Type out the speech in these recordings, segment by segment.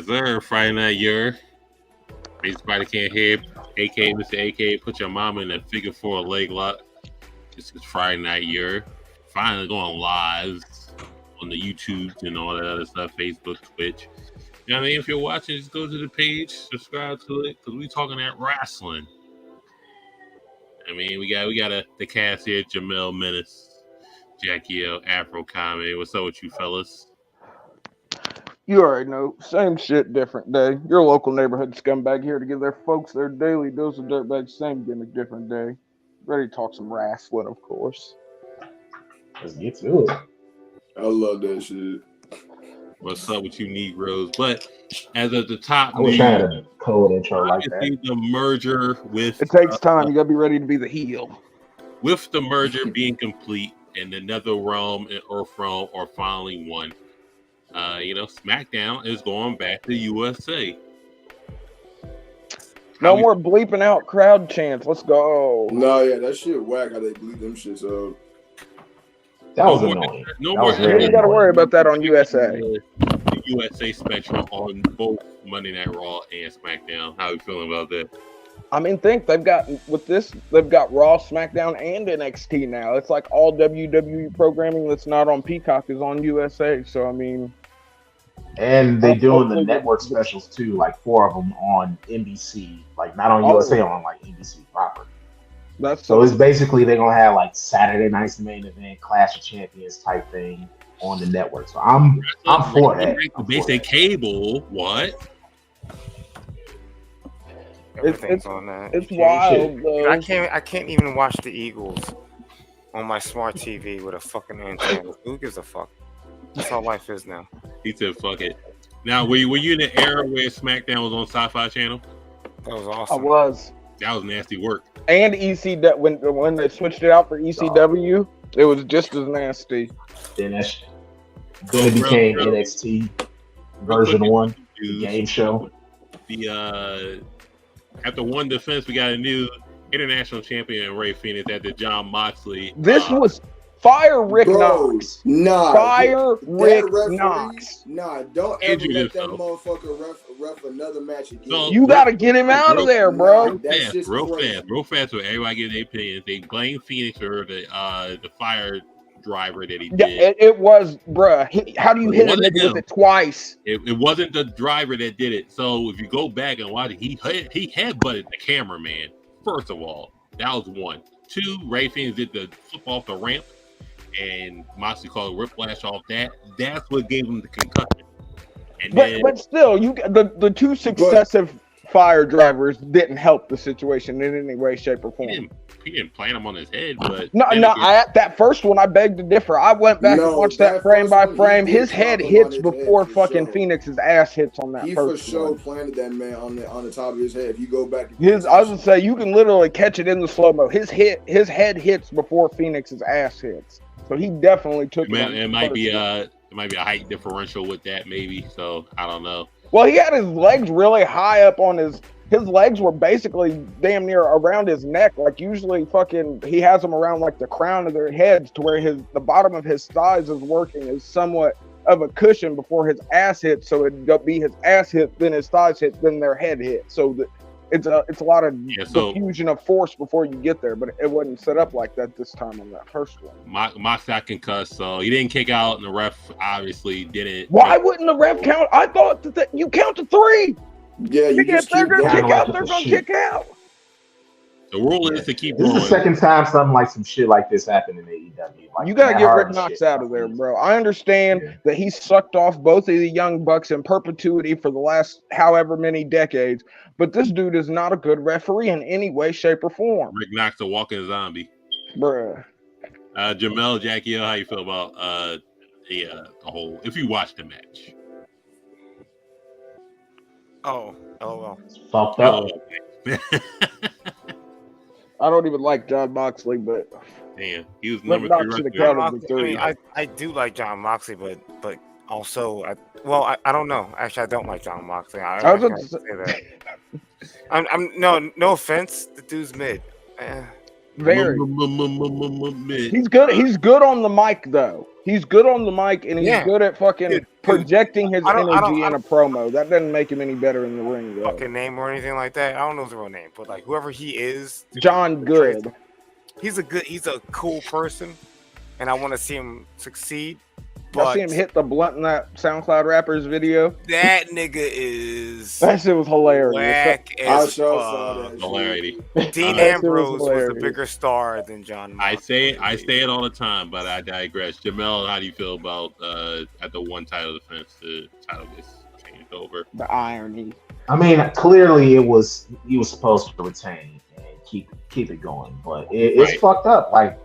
Yes, sir. Friday night, Yerrr. Everybody can't hear. AK, Mr. AK, put your mama in a figure four leg lock. This is Friday night, Yerrr. Finally going live on the YouTube and all that other stuff, Facebook, Twitch. You know what I mean? If you're watching, just go to the page, subscribe to it, because we talking that wrestling. I mean, we got the cast here, Jamel Menace, Jackie L, Afro Comedy. What's up with you fellas? You already know, same shit, different day. Your local neighborhood scumbag here to give their folks their daily dose of dirtbag, same gimmick, different day. Ready to talk some wrestling, of course. Let's get to it. I love that shit. What's up with you Negroes? But as of the top, I wish I had a cold intro like that. The merger with it takes time. You gotta be ready to be the heel. With the merger being complete and the Nether Realm and Earth Realm are finally one. SmackDown is going back to USA. No more bleeping out crowd chants. Let's go. No, yeah, that shit whack how they bleep them shits up. That was annoying. No that more. Was very you got to worry about that on USA. The USA Spectrum on both Monday Night Raw and SmackDown. How are you feeling about that? I mean, they've got Raw, SmackDown, and NXT now. It's like all WWE programming that's not on Peacock is on USA. So I mean, and they doing the network specials too, like 4 of them on NBC, like not on USA, on like NBC proper. So it's basically they're gonna have like Saturday night's main event, Clash of Champions type thing on the network. So I'm for that. Basic cable, what? Everything's on that. It's wild. I can't even watch the Eagles on my smart TV with a fucking antenna. Who gives a fuck? That's how life is now. He said, "Fuck it." Now, were you in the era where SmackDown was on Sci-Fi Channel? That was awesome. I was. That was nasty work. And ECW when they switched it out for ECW, it was just as nasty. Then it became NXT version 1, the game show. After one defense, we got a new international champion, Ray Phoenix, after John Moxley. This was Fire Rick Knox. Nah. Fire Rick Knox. Nah, don't ever let that motherfucker ref another match again. So, you got to get him out of there, bro. Real fast with everybody getting their opinions. They blame Phoenix for the fire driver that he did. Yeah, it was, bruh. How do you hit a nigga with it twice? It wasn't the driver that did it. So if you go back and watch it, he headbutted the cameraman. First of all, that was 1. 2, Ray Phoenix did the flip off the ramp, and Moxley called whiplash off that. That's what gave him the concussion. But still, the 2 successive fire drivers didn't help the situation in any way, shape, or form. He didn't plant him on his head, but that first one I beg to differ. I went back and watched that frame by frame. His head hits before fucking Phoenix's ass hits on that first one. He for sure planted that man on the top of his head. If you go back, I was gonna say you can literally catch it in the slow mo. His head hits before Phoenix's ass hits. So he definitely took it. It might be a height differential with that, maybe. So I don't know. Well, he had his legs really high up on his legs were basically damn near around his neck. Like usually he has them around like the crown of their heads to where the bottom of his thighs is working as somewhat of a cushion before his ass hits. So it'd be his ass hit, then his thighs hit, then their head hit. So it's a lot of diffusion of force before you get there, but it wasn't set up like that this time on that first one. Mox got concussed, so he didn't kick out, and the ref obviously didn't. Why wouldn't the ref count? I thought that you count to 3. Yeah, if they're gonna kick out, they're gonna kick out. The rule is to keep. This is the second time something like some shit like this happened in AEW. Like, you gotta get Rick Knox out of there, bro. I understand that he sucked off both of the Young Bucks in perpetuity for the last however many decades, but this dude is not a good referee in any way, shape, or form. Rick Knox, a walking zombie, bruh. Jamel, Jackie, how you feel about the whole? If you watch the match. Oh well. Fucked up. I don't even like John Moxley, but damn, he was number 3. I do like John Moxley, but also I don't know. Actually, I don't like John Moxley. I was going to say that. I'm no offense. The dude's mid. Very. He's good. He's good on the mic, though. He's good on the mic, and he's good at fucking projecting his energy in a promo. That doesn't make him any better in the ring, though. Fucking name or anything like that. I don't know his real name, but like whoever he is, John Good. He's a cool person, and I want to see him succeed. But I see him hit the blunt in that SoundCloud rappers video. That nigga is that shit was hilarious. Whack as fuck. Hilarity. Dean Ambrose was a bigger star than John. I say it all the time, but I digress. Jamel, how do you feel about at the one title defense, the title gets changed over? The irony. I mean, clearly he was supposed to retain and keep it going, but it's fucked up. Like,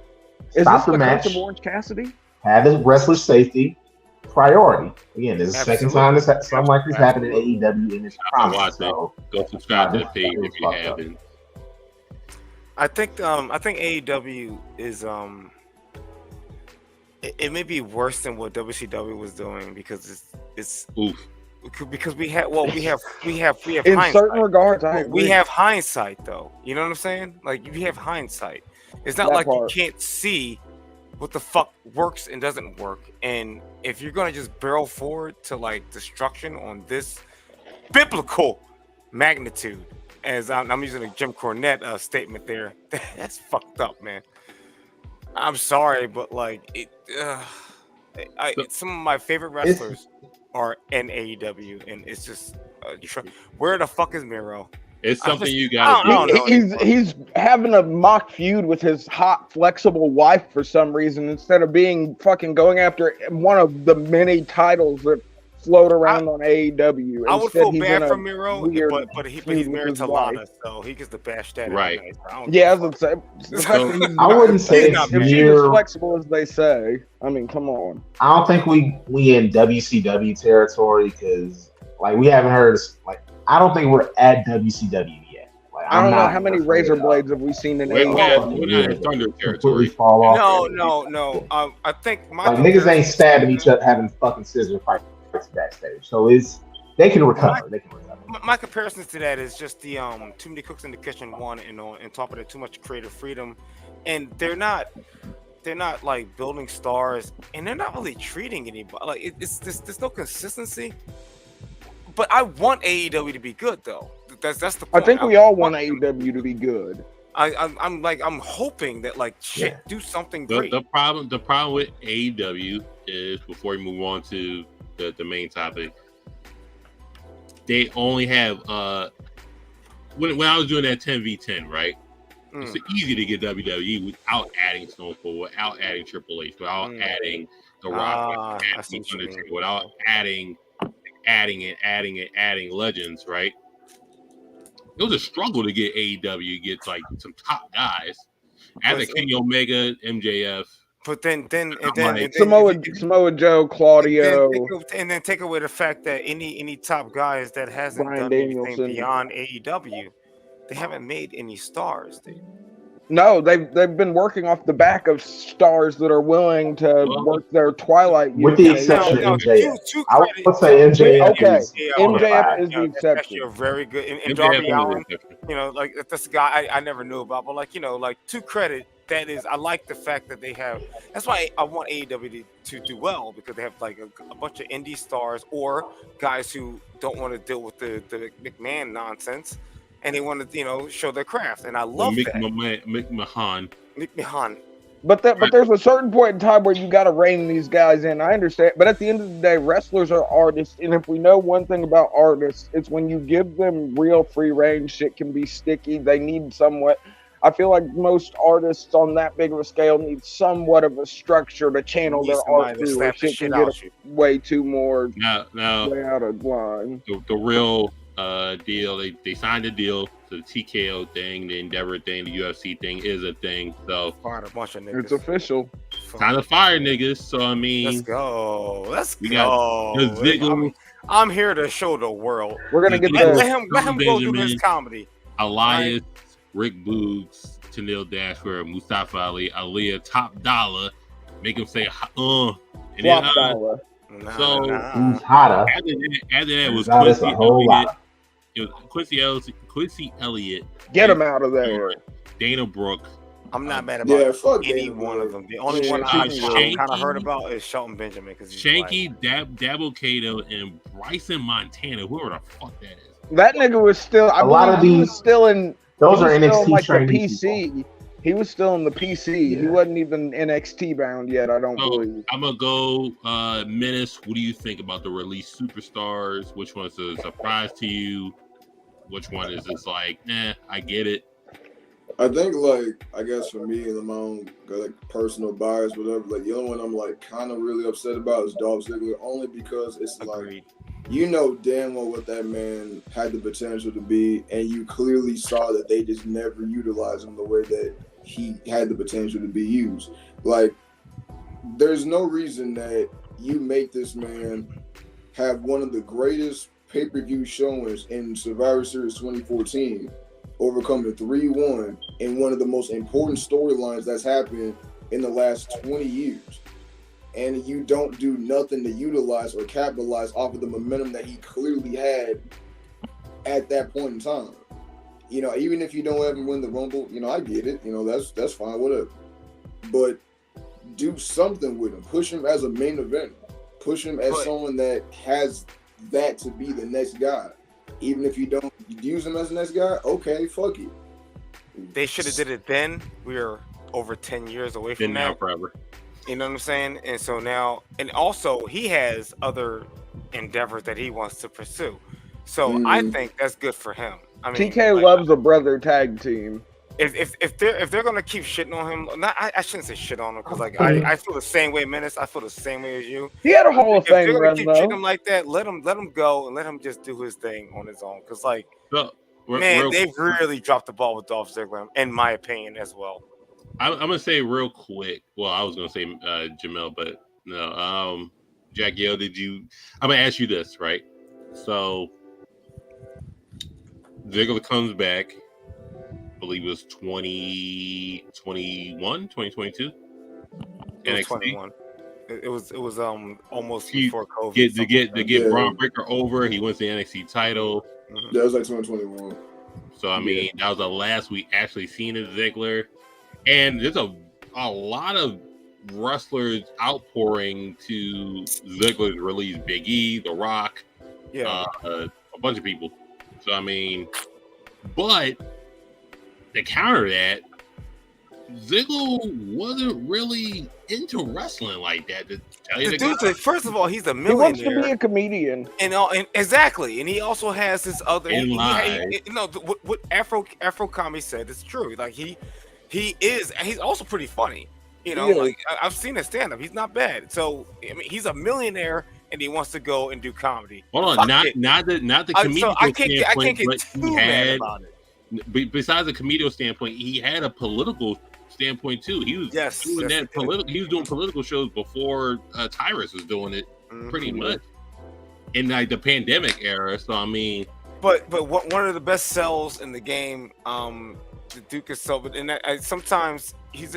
stop the match. Of Orange Cassidy? Have the wrestler's safety priority. Again, this is the second time something like this happened in AEW, and it's promised. So, go subscribe to the page if you haven't. I think AEW is it may be worse than what WCW was doing because it's because we have in hindsight. Certain regards, I agree. We have hindsight though. You know what I'm saying? Like you have hindsight. It's not like you can't see what the fuck works and doesn't work. And if you're gonna just barrel forward to like destruction on this biblical magnitude, as I'm using a Jim Cornette statement there, that's fucked up, man. I'm sorry, but like some of my favorite wrestlers are in AEW, and it's just where the fuck is Miro? It's something you gotta do. He's having a mock feud with his hot, flexible wife for some reason instead of being fucking going after one of the many titles that float around on AEW. I would feel bad for Miro, but he's married to Lana, so he gets the bash that. Right. Yeah, I would say. I wouldn't say if she's as flexible as they say. I mean, come on. I don't think we in WCW territory because like we haven't heard like. I don't think we're at WCW yet. Like, I don't know how many razor blades have we seen in AEW. We're not in Thunder territory. Fall off No. I think like niggas ain't stabbing each other, having fucking scissor fights backstage. So they can recover. My comparisons to that is just the too many cooks in the kitchen one, and on top of that, too much creative freedom, and they're not like building stars, and they're not really treating anybody like there's no consistency. But I want AEW to be good, though. That's the point. I think we all want AEW to be good. I'm hoping that do something great. The problem with AEW is, before we move on to the main topic, they only have when I was doing that 10v10, right? It's easy to get WWE without adding Stone Cold, without adding Triple H, without adding The Rock, without adding legends, right? It was a struggle to get AEW, get like some top guys. As a Kenny Omega, MJF. But then Samoa Joe, Claudio, and then take away the fact that any top guys that hasn't done anything beyond AEW, they haven't made any stars, dude. No, they've been working off the back of stars that are willing to work their twilight years. With the exception of MJF. I would say MJF. Okay, MJF is the exception. You're very good. And Darby Allin, like that's a guy I never knew about, but like to credit, that is, I like the fact that they have. That's why I want AEW to do well, because they have like a bunch of indie stars or guys who don't want to deal with the McMahon nonsense. And they want to, show their craft, and I love that. McMahon. But there's a certain point in time where you got to rein these guys in. I understand, but at the end of the day, wrestlers are artists, and if we know one thing about artists, it's when you give them real free reign, shit can be sticky. They need somewhat. I feel like most artists on that big of a scale need somewhat of a structure to channel their art through, or shit can get way too more way out of line. The real deal, they signed a deal. The TKO thing, the Endeavor thing, the UFC thing is a thing. So fired a bunch of niggas. It's official. Time to fire niggas. So I mean, let's go. I'm here to show the world. We're gonna get let him go do his comedy. Elias, Rick Boogs, Tennille Dashwood, Mustafa Ali, Aaliyah, Top Dollar, make him say and then dollar. Who's hotter? After that was Quincy Elliott. Get him out of there. Dana Brooke, I'm not mad about fuck any Dana one of Brooke. them. The only one I kind of heard about is Shelton Benjamin because he's Shanky, Dabo Kato, and Bryson Montana. Whoever the fuck that is. That nigga was still. I believe he was still in. Those are NXT like the trainees. PC. He was still in the PC. Yeah. He wasn't even NXT bound yet. I don't believe. I'm gonna go Menace. What do you think about the release Superstars? Which one's a surprise to you? Which one is just like, I get it. I think, like, I guess for me and my own like personal bias, whatever, like the only one I'm like kind of really upset about is Dolph Ziggler, only because it's like, you know damn well what that man had the potential to be, and you clearly saw that they just never utilized him the way that he had the potential to be used. Like, there's no reason that you make this man have one of the greatest pay-per-view showings in Survivor Series 2014, overcoming 3-1 in one of the most important storylines that's happened in the last 20 years. And you don't do nothing to utilize or capitalize off of the momentum that he clearly had at that point in time. You know, even if you don't ever win the Rumble, you know, I get it. You know, that's fine, whatever. But do something with him. Push him as a main event. Push him as someone that has that to be the next guy. Even if you don't use him as the next guy, okay, fuck it. They should have did it then. We are over 10 years away from now that. Forever. You know what I'm saying? And so now, and also he has other endeavors that he wants to pursue. So I think that's good for him. I mean, TK loves a brother tag team. If they're gonna keep shitting on him, I shouldn't say shit on him because like I feel the same way, Menace. I feel the same way as you. He had a Hall of Fame run, keep though. shitting him like that, let him go and let him just do his thing on his own. Because like, they've really dropped the ball with Dolph Ziggler, in my opinion, as well. I'm gonna say real quick. Well, I was gonna say Jamel, but no. Jack, I'm gonna ask you this, right? So Ziggler comes back. I believe it was 2021, 2022. NXT. 21. It was almost before COVID. To get Braun Breaker over, he wins the NXT title. That was like 2021. So I mean, that was the last we actually seen of Ziggler. And there's a lot of wrestlers outpouring to Ziggler's release. Big E, The Rock, a bunch of people. So I mean, but to counter that, Ziggler wasn't really into wrestling like that. To tell you first of all, he's a millionaire. He wants to be a comedian, and exactly. And he also has this other. What Afro Comedy said is true. Like he is, and he's also pretty funny. You know, like I've seen his stand up. He's not bad. So I mean, he's a millionaire, and he wants to go and do comedy. Hold on, not the comedian standpoint, I can't get too mad about it. Besides the comedian standpoint, he had a political standpoint too. He was doing that political. He was doing political shows before Tyrus was doing it, pretty much in like the pandemic era. So I mean, but one of the best sells in the game, the Duke is so. And sometimes he's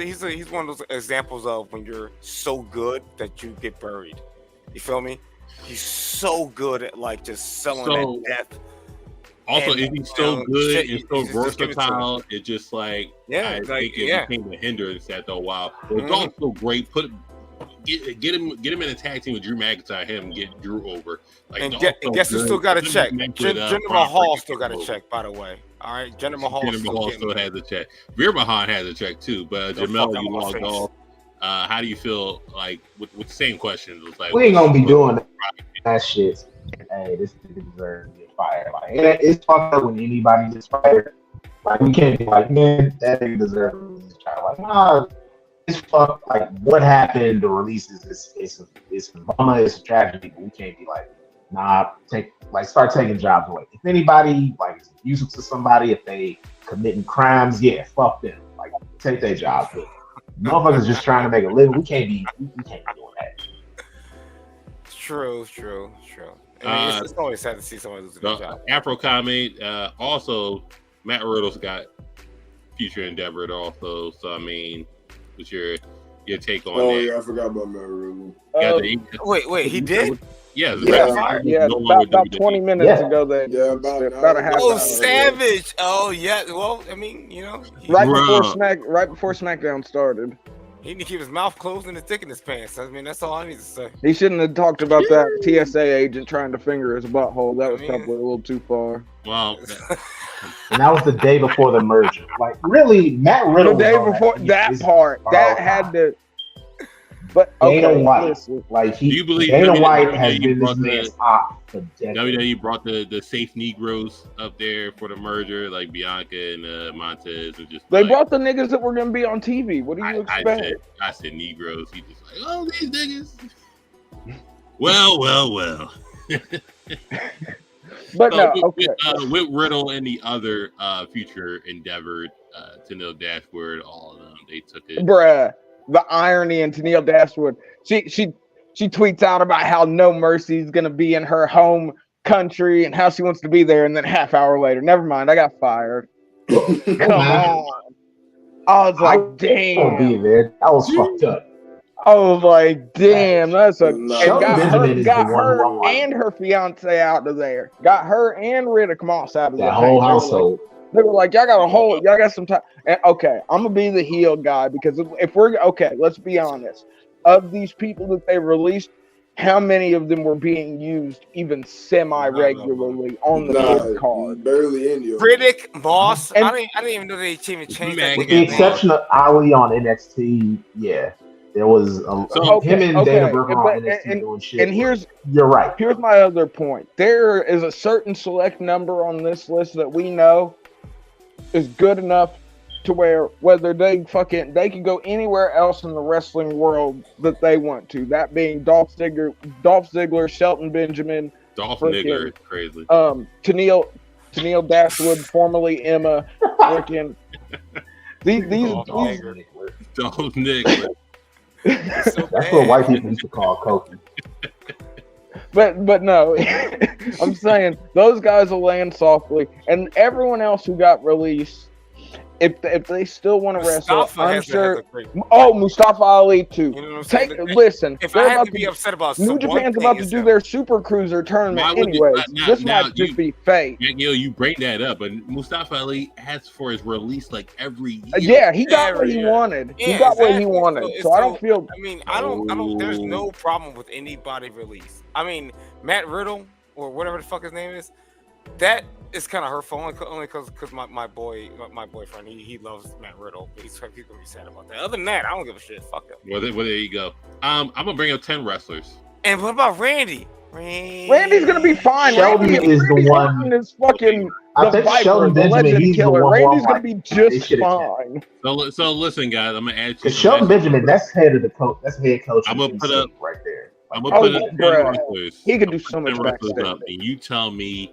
one of those examples of when you're so good that you get buried. You feel me? He's so good at like just selling that death. Also, if he's so good and so versatile, it's just like I think it became a hindrance after a while. But it's also great. Get him in a tag team with Drew McIntyre. Him get Drew over. Like, and guess who still got a check? Jinder Mahal still got a check, by the way. All right, Jinder Mahal still has a check. Veer Mahan has a check too. But Jamel, you logged off. How do you feel like with the same questions? It's like, we ain't gonna be doing that shit. Hey, this nigga deserves to get fired. Like, it's fucked up when anybody gets fired. Like, we can't be like, man, that nigga deserves to lose his job. Like, nah, it's fucked. Like, what happened? The releases it's a drama, it's a tragedy. But we can't be like, nah, start taking jobs away. If anybody like is abusive to somebody, if they committing crimes, fuck them. Like, take their jobs. But motherfuckers just trying to make a living. We can't be doing that. True. I mean, it's always sad to see somebody lose their job. Afro comment. Also, Matt Riddle's got future endeavor also. So I mean, with your your take on Oh that. yeah, I forgot about Matt Riddle. Wait, he did? Yeah, about 20 minutes ago. About a half hour. Savage! Oh yeah. Well, I mean, right before SmackDown started. He need to keep his mouth closed and his dick in his pants. I mean, that's all I need to say. He shouldn't have talked about that TSA agent trying to finger his butthole. That was probably a little too far. Well, and that was the day before the merger. Like, really, Matt Riddle. The day before that part, that had to. But Dana White, listen. like do you believe Dana White has been this man's op for decades. WWE brought the safe Negroes up there for the merger, like Bianca and Montez, and just they brought the niggas that were gonna be on TV. What do you expect? I said Negroes. He just like, oh, these niggas. Well. But so no, with Riddle and the other future Endeavor, Tennille Dashwood, all of them, they took it. Bruh, the irony in Tennille Dashwood. She tweets out about how No Mercy is gonna be in her home country and how she wants to be there, and then half hour later, never mind, I got fired. Come on. I was like, damn. Be there. That was fucked up. I was like, damn, that's a got her and and her fiance out of there. Got her and Riddick Moss out of that whole household. They were like, y'all got some time. And, okay, I'm gonna be the heel guy because if we're okay, let's be honest. Of these people that they released, how many of them were being used even semi-regularly on the card? Barely any of them. Riddick, Moss. I didn't even know they even changed that. With the exception of Ali on NXT, yeah. There was him and Dana Brooke on NXT doing shit. And you're right. Here's my other point. There is a certain select number on this list that we know is good enough to where whether they can go anywhere else in the wrestling world that they want to. That being Dolph Ziggler, Shelton Benjamin, Dolph Ziggler is crazy. Tennille Dashwood, formerly Emma, freaking these Dolph Ziggler. That's what white people used to call Kofi. But no, I'm saying those guys will land softly, and everyone else who got released, if they still want to wrestle, I'm sure. Oh, Mustafa Ali too. You know what I'm saying? Listen, if I have to be upset about New Japan's about to do their Super Cruiser tournament anyway. This might just be fake. You bring that up, but Mustafa Ali asks for his release like every year. Yeah, he got what he wanted. He got what he wanted. So I don't feel. I mean, I don't. There's no problem with anybody release. I mean, Matt Riddle or whatever the fuck his name is, that is kind of hurtful only because my boyfriend he loves Matt Riddle, but he's gonna be sad about that. Other than that, I don't give a shit. Fuck him. Well, there you go. I'm gonna bring up 10 wrestlers. And what about Randy? Randy's gonna be fine. Shelton is the one. Is fucking I think Shelton Benjamin. He's the one. Randy's gonna be just fine. So listen, guys. I'm gonna add you. Because Shelton Benjamin, that's head of the coach. That's head coach. I'm gonna put up right there. I'm gonna put up 10 wrestlers. He can do so much backstage. And you tell me,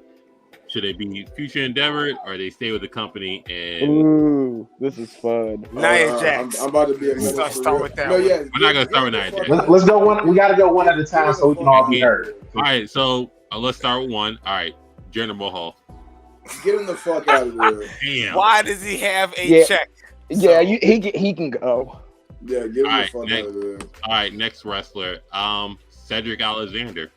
should they be future Endeavor or they stay with the company? And ooh, this is fun. Nia Jax. I'm about to be a start with that. No, yeah, we're not gonna start with Nia Jax. Let's go one. We gotta go one at a time so we can all be heard. All right, so let's start with one. All right, Jinder Mahal. Get him the fuck out of there. Damn. Why does he have a check? Yeah, he can go. Yeah, get him the fuck out of there. All right, next wrestler, Cedric Alexander.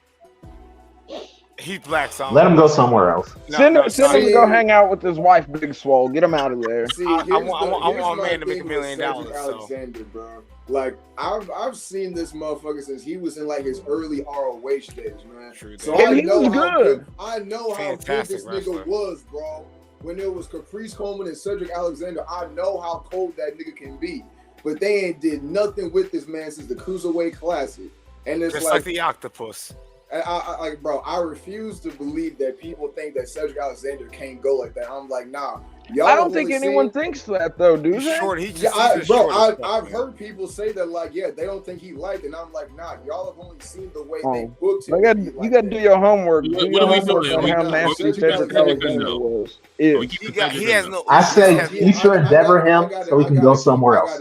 He's black, so let him go somewhere else. Send him to go hang out with his wife, Big Swole. Get him out of there. See, I want a man to make $1 million. Alexander, bro. Like I've seen this motherfucker since he was in like his early ROH days, man. True, so and I he was good. I know how good this nigga was, bro. When there was Caprice Coleman and Cedric Alexander, I know how cold that nigga can be. But they ain't did nothing with this man since the Cruiserweight Classic. And it's just like the octopus. I refuse to believe that people think that Cedric Alexander can't go like that. I'm like, nah. I don't think anyone thinks that though, do they? Short. I've heard people say that, like, yeah, they don't think he liked it. And I'm like, nah, y'all have only seen the way they booked him. You got to do your homework. Do your homework on how nasty Cedric Alexander was. He has no. I say future Endeavor him so he can go somewhere else.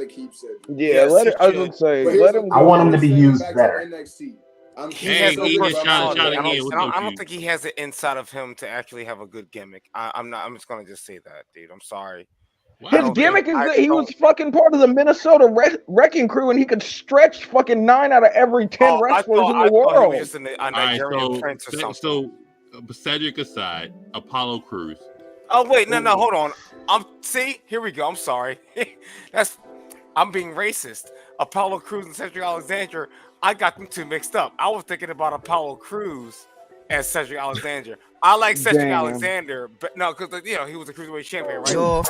Yeah, I would say let him. I want him to be used better. I don't think he has it inside of him to actually have a good gimmick. I'm just gonna just say that, dude. I'm sorry. His gimmick is that he was fucking part of the Minnesota Wrecking Crew, and he could stretch fucking 9 out of every 10 wrestlers in the world. He was just a Nigerian prince or something. So, Cedric aside, Apollo Crews. Oh wait, no, hold on. See, here we go. I'm sorry. I'm being racist. Apollo Crews and Cedric Alexander. I got them two mixed up. I was thinking about Apollo Crews as Cedric Alexander. I like Cedric Alexander, but no, because he was a cruiserweight champion, right? So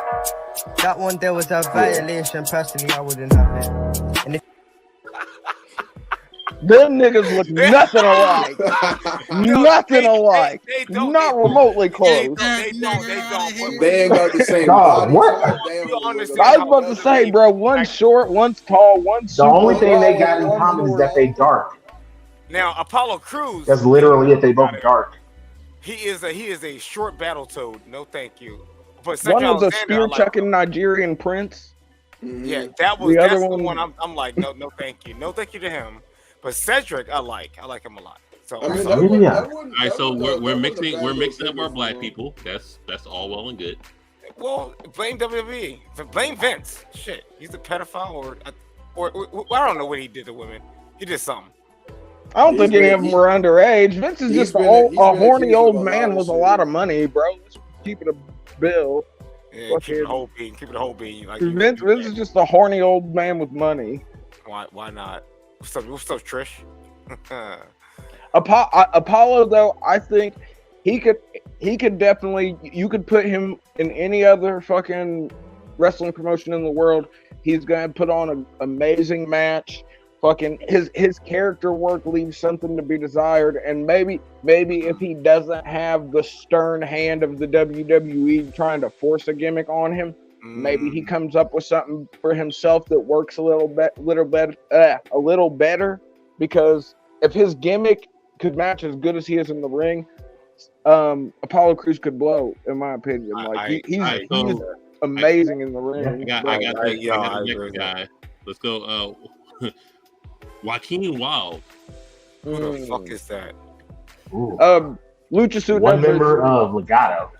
that one there was a violation. Personally, I wouldn't have it. And them niggas look nothing alike. Nothing alike. Not remotely close. They ain't got the same body. What? I was about to say, bro, one's short, one's tall, one's the only thing they got in common is that they dark. Now, Apollo Crews. That's literally it. They both dark. He is a short battle toad. No, thank you. But one was a spear chucking Nigerian prince. Yeah, that's the one. I'm like, no, thank you. No, thank you to him. But Cedric, I like him a lot. So, all right, so we're mixing up our black people. That's all well and good. Well, blame WWE. Blame Vince. Shit, he's a pedophile, or I don't know what he did to women. He did something. I don't think any of them were underage. Vince is just a horny old man with a lot of money, bro. Let's keep it a bill. Yeah, keep it a whole bean. Like, Vince is just a horny old man with money. Why not? What's up, Trish? Apollo, though, I think he could definitely. You could put him in any other fucking wrestling promotion in the world. He's gonna put on an amazing match. Fucking his character work leaves something to be desired, and maybe if he doesn't have the stern hand of the WWE trying to force a gimmick on him, maybe he comes up with something for himself that works a little better. Because if his gimmick could match as good as he is in the ring, Apollo Crews could blow, in my opinion. Like he's amazing in the ring. I got the next guy. Let's go. Joaquin Wild. Who the fuck is that? Luchasaurus. One member of Legado.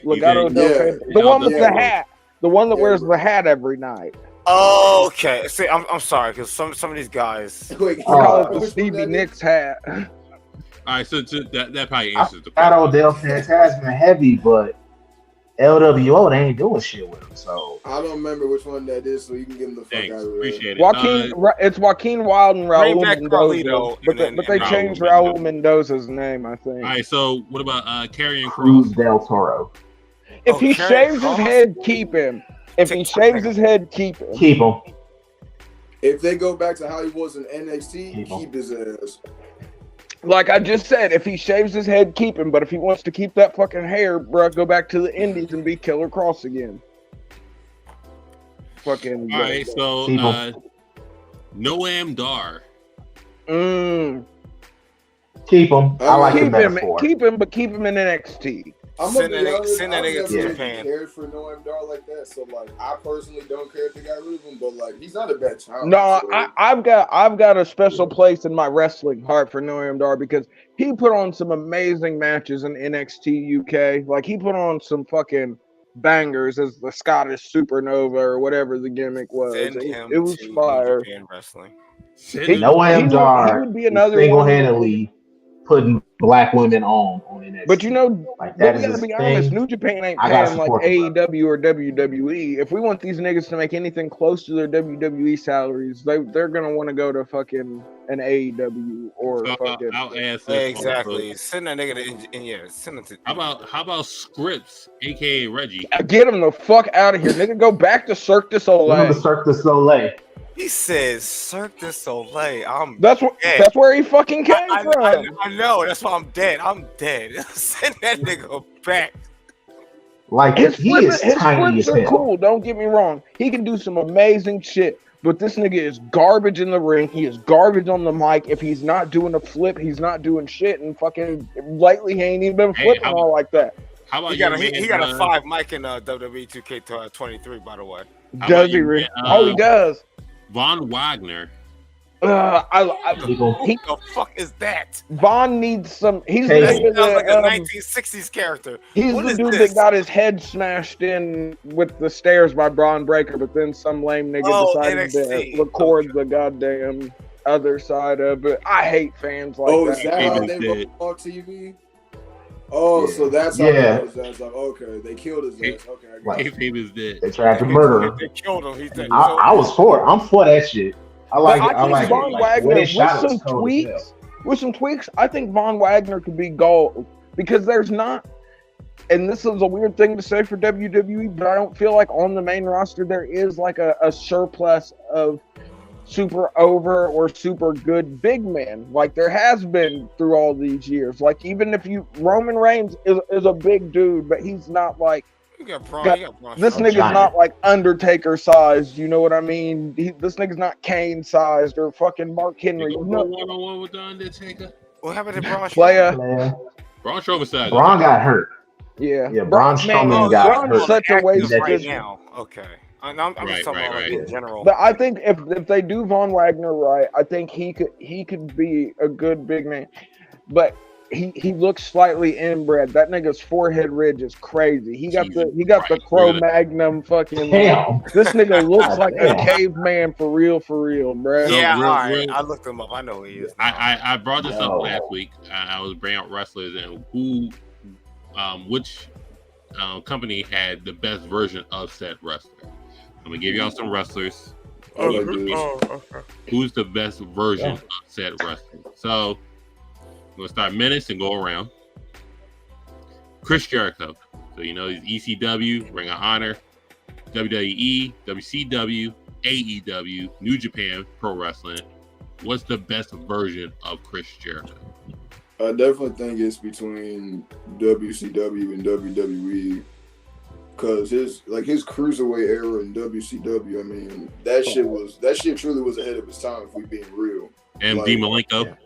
The one with the hat. The one that wears the hat every night. Oh, okay. See, I'm sorry, because some of these guys. We call it the Stevie Nicks hat. All right, so that probably answers the question. Legado del Fantasma heavy, but LWO, they ain't doing shit with him. So I don't remember which one that is, so you can give him the fuck out of here. Appreciate it. It's Joaquin Wild and Raul Mendoza, but they changed Raul Mendoza's name, I think. All right, so what about Karrion Kross? Del Toro. If he shaves his head, keep him. If he shaves his head, keep him. Keep him. If they go back to how he was in NXT, keep his ass. Like I just said, if he shaves his head, keep him. But if he wants to keep that fucking hair, bro, go back to the Indies and be Killer Kross again. Fucking. All right, so Noam Dar. Keep him. I like the metaphor. Keep him, but keep him in NXT. Send that nigga to Japan. Cared for Noam Dar like that, so like I personally don't care if they got rid of him, but like he's not a bad child. No, so. I've got a special place in my wrestling heart for Noam Dar because he put on some amazing matches in NXT UK. Like he put on some fucking bangers as the Scottish Supernova or whatever the gimmick was. It was fire. Wrestling. Noam Dar would be another single-handedly putting black women on NXT. But you know, like that we gotta be honest, New Japan ain't paying like AEW or WWE. If we want these niggas to make anything close to their WWE salaries, they're gonna want to go to fucking an AEW or fucking. I'll ask exactly. Send that nigga to send it to. How about Scripps, aka Reggie? Get him the fuck out of here, nigga. Go back to Cirque du Soleil. Cirque du Soleil. He says Cirque du Soleil. That's where he fucking came from. I know. That's why I'm dead. Send that nigga back. Like his flips are cool. Don't get me wrong. He can do some amazing shit. But this nigga is garbage in the ring. He is garbage on the mic. If he's not doing a flip, he's not doing shit. And fucking lately, he ain't even been flipping all like that. How about he got a 5 mic in WWE 2K23, by the way. Does he really? He does. Von Wagner. What the fuck is that? Vaughn needs some. He's like a 1960s character. He's the dude that got his head smashed in with the stairs by Braun Breaker, but then some lame nigga decided NXT. to record the goddamn other side of it. I hate fans like that. Is that how they were on TV? Oh, yeah. So that's how his ass. Like, okay, they killed his ass. Okay, I got he was dead. They tried to murder him. They killed him. He's dead. I was for it. I'm for that shit. I like it. I like Von it. Wagner with some tweaks. With some tweaks, I think Von Wagner could be gold because there's not. And this is a weird thing to say for WWE, but I don't feel like on the main roster there is like a surplus of super over or super good big men like there has been through all these years. Like even if Roman Reigns is a big dude, but he's not like this nigga's not like Undertaker sized. You know what I mean? This nigga's not Kane sized or fucking Mark Henry. One with the Undertaker. What happened to Braun Strowman? Braun Strowman sized. Braun got hurt. Yeah, Braun Strowman got hurt. Such a waste right now. Okay. I'm just talking about in general. But I think if they do Von Wagner right, I think he could be a good big man. But he looks slightly inbred. That nigga's forehead ridge is crazy. He got the Cro-Magnon fucking. Damn. This nigga looks like a caveman for real, bro. Yeah, all right. I looked him up. I know who he is. I brought this up last week. I was bringing out wrestlers and which company had the best version of said wrestler. I'm gonna give y'all some wrestlers. Who's the best version of said wrestler? So we're gonna start minutes and go around. Chris Jericho. So you know he's ECW, Ring of Honor, WWE, WCW, AEW, New Japan Pro Wrestling. What's the best version of Chris Jericho? I definitely think it's between WCW and WWE. Cause his cruiserweight era in WCW, I mean, that shit truly was ahead of its time if we being real. And D. Malenko.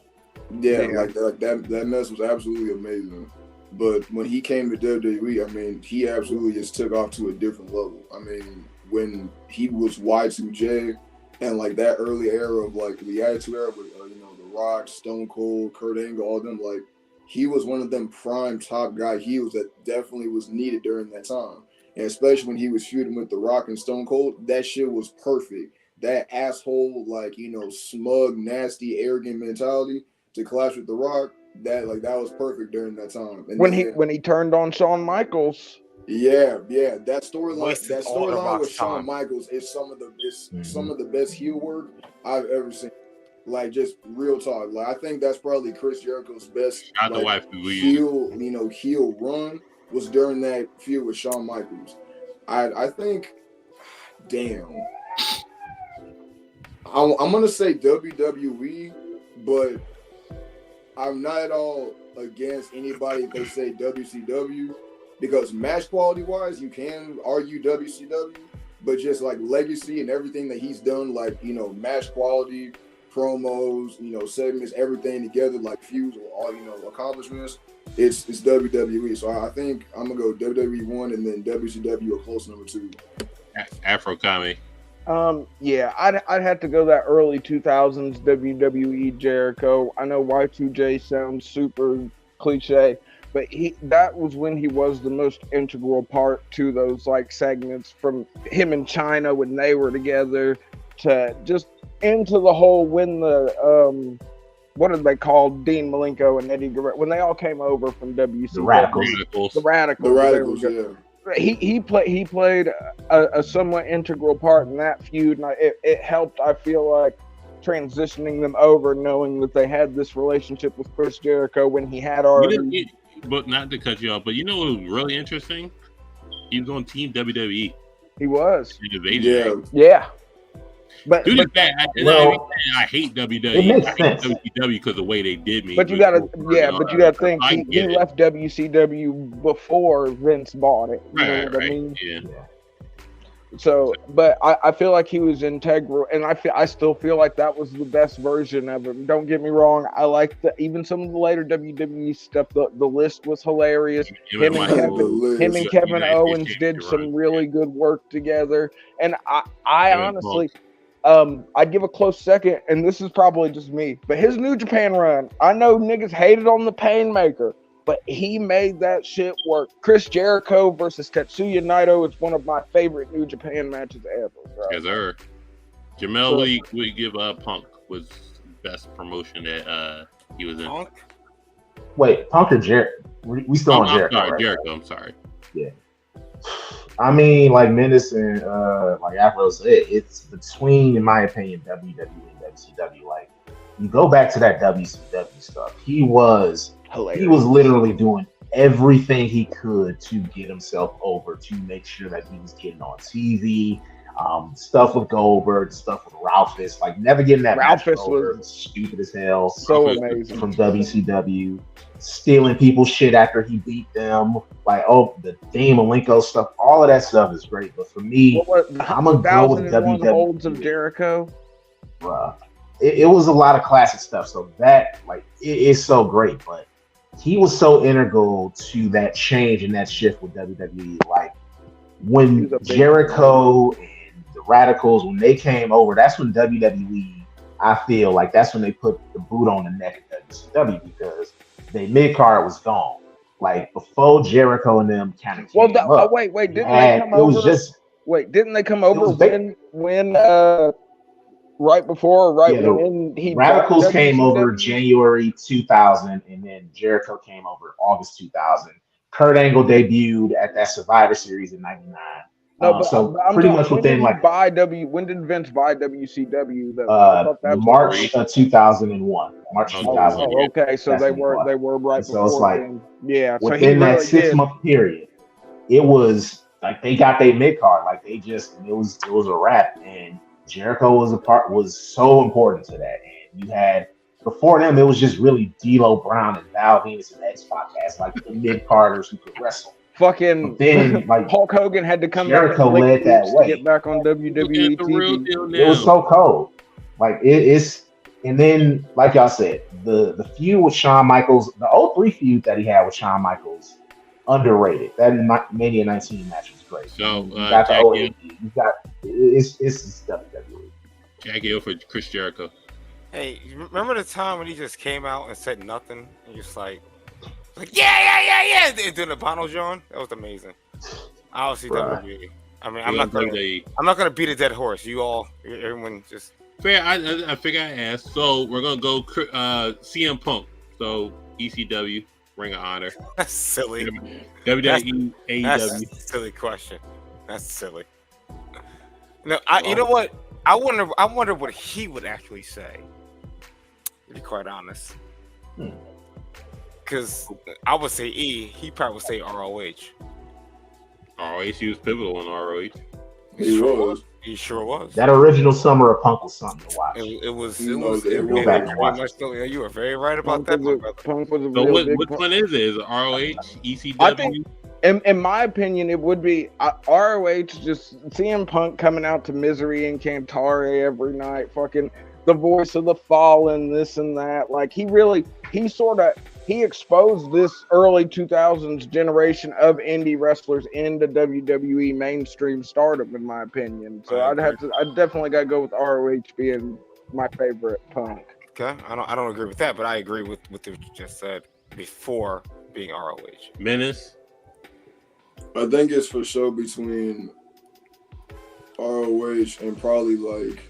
Yeah, like that mess was absolutely amazing. But when he came to WWE, I mean, he absolutely just took off to a different level. I mean, when he was Y2J and like that early era of like the Attitude Era with The Rock, Stone Cold, Kurt Angle, all them, like he was one of them prime top guy heels that definitely was needed during that time. And especially when he was feuding with The Rock and Stone Cold, that shit was perfect. That asshole, smug, nasty, arrogant mentality to clash with The Rock, that was perfect during that time. And when he turned on Shawn Michaels. Yeah, that storyline with Shawn Michaels is some of the best heel work I've ever seen. Like just real talk. Like I think that's probably Chris Jericho's best heel run. Was during that feud with Shawn Michaels. I think, damn. I'm going to say WWE, but I'm not at all against anybody if they say WCW, because match quality-wise, you can argue WCW, but just like legacy and everything that he's done, match quality, promos, segments, everything together, like feuds or all, accomplishments, it's WWE. So I think I'm gonna go WWE 1 and then WCW a close number 2. Afro Kami. Yeah, I'd have to go that early 2000s WWE Jericho. I know Y2J sounds super cliche, but that was when he was the most integral part to those segments, from him and China when they were together to just into the whole when the what did they call Dean Malenko and Eddie Guerrero when they all came over from WCW? The Radicals. Yeah. He played a somewhat integral part in that feud, and it helped. I feel like transitioning them over, knowing that they had this relationship with Chris Jericho when he had already. But not to cut you off, but what was really interesting? He was on Team WWE. He was. Yeah. But I hate WWE. I hate WCW because of the way they did me. But you gotta think he left WCW before Vince bought it. You know what I mean? Yeah. So, but I feel like he was integral, and I still feel like that was the best version of him. Don't get me wrong. I like even some of the later WWE stuff. The list was hilarious. Him and Kevin Owens did some really good work together, and I honestly. I'd give a close second, and this is probably just me, but his New Japan run, I know niggas hated on the Painmaker, but he made that shit work. Chris Jericho versus Tetsuya Naito is one of my favorite New Japan matches ever, bro. Yes, sir. Jamel, we give Punk was best promotion that he was in. Punk? Wait, Punk or Jericho? We still on Jericho, sorry, right? Jericho, I'm sorry. Yeah. I mean, like Menace and like Afro said, it's between, in my opinion, WWE and WCW. Like, you go back to that WCW stuff. He was literally doing everything he could to get himself over, to make sure that he was getting on TV. Stuff with Goldberg, stuff with Ralphus, like never getting that match over. Was stupid as hell. So amazing from WCW, stealing people's shit after he beat them. Like, the Dean Malenko stuff, all of that stuff is great. But for me, I'm gonna go with WWE. Holds of Jericho. Bruh. It was a lot of classic stuff. So that, like, it is so great. But he was so integral to that change and that shift with WWE. Like, when Jericho and the Radicals, when they came over, that's when WWE, I feel like that's when they put the boot on the neck of WCW, because their mid-card was gone. Like, before Jericho and them kind of came up. Wait, didn't they come over? Didn't they come over when right before or right when he Radicals came over January 2000, and then Jericho came over August 2000. Kurt Angle debuted at that Survivor Series in '99. So pretty much within when did Vince buy WCW? March 2001. March 2001. Oh, okay, so they were right before. So it's like, yeah, within that 6 month period, it was like they got their mid card. Like, it was a wrap, and Jericho was so important to that. And you had, before them, it was just really D'Lo Brown and Val Venus and X-Pac as like the mid carders who could wrestle. Fucking then, like, Hulk Hogan had to come Jericho led that way. To get back on WWE TV. It was so cold. Like, it's, and then, like y'all said, the feud with Shawn Michaels, the 03 feud that he had with Shawn Michaels, underrated. That Mania 19 match was great. So, you got the 08, you got it's WWE. Jackie for Chris Jericho. Hey, remember the time when he just came out and said nothing? And just like yeah, doing the Bono John? That was amazing. Obviously, WWE. I mean, I'm not gonna beat a dead horse. Everyone just fair. I figure I asked. So we're gonna go CM Punk. So ECW, Ring of Honor. That's silly. WWE, AEW. That's a silly question. That's silly. No, you know what? I wonder what he would actually say. To be quite honest. Because I would say he probably would say ROH. ROH, he was pivotal in ROH. He sure was. That original summer of Punk was something to watch. It was. Go back and watch it. You were very right about that. Punk was a so real big which one is it? Is it ROH, ECW? I think, in my opinion, it would be ROH. Just CM Punk coming out to Misery and Cantare every night, fucking the voice of the fallen, this and that. Like, he exposed this early 2000s generation of indie wrestlers into WWE mainstream stardom, in my opinion. So I'd definitely got to go with ROH being my favorite Punk. Okay, I don't agree with that, but I agree with what you just said before being ROH. Menace. I think it's for sure between ROH and probably like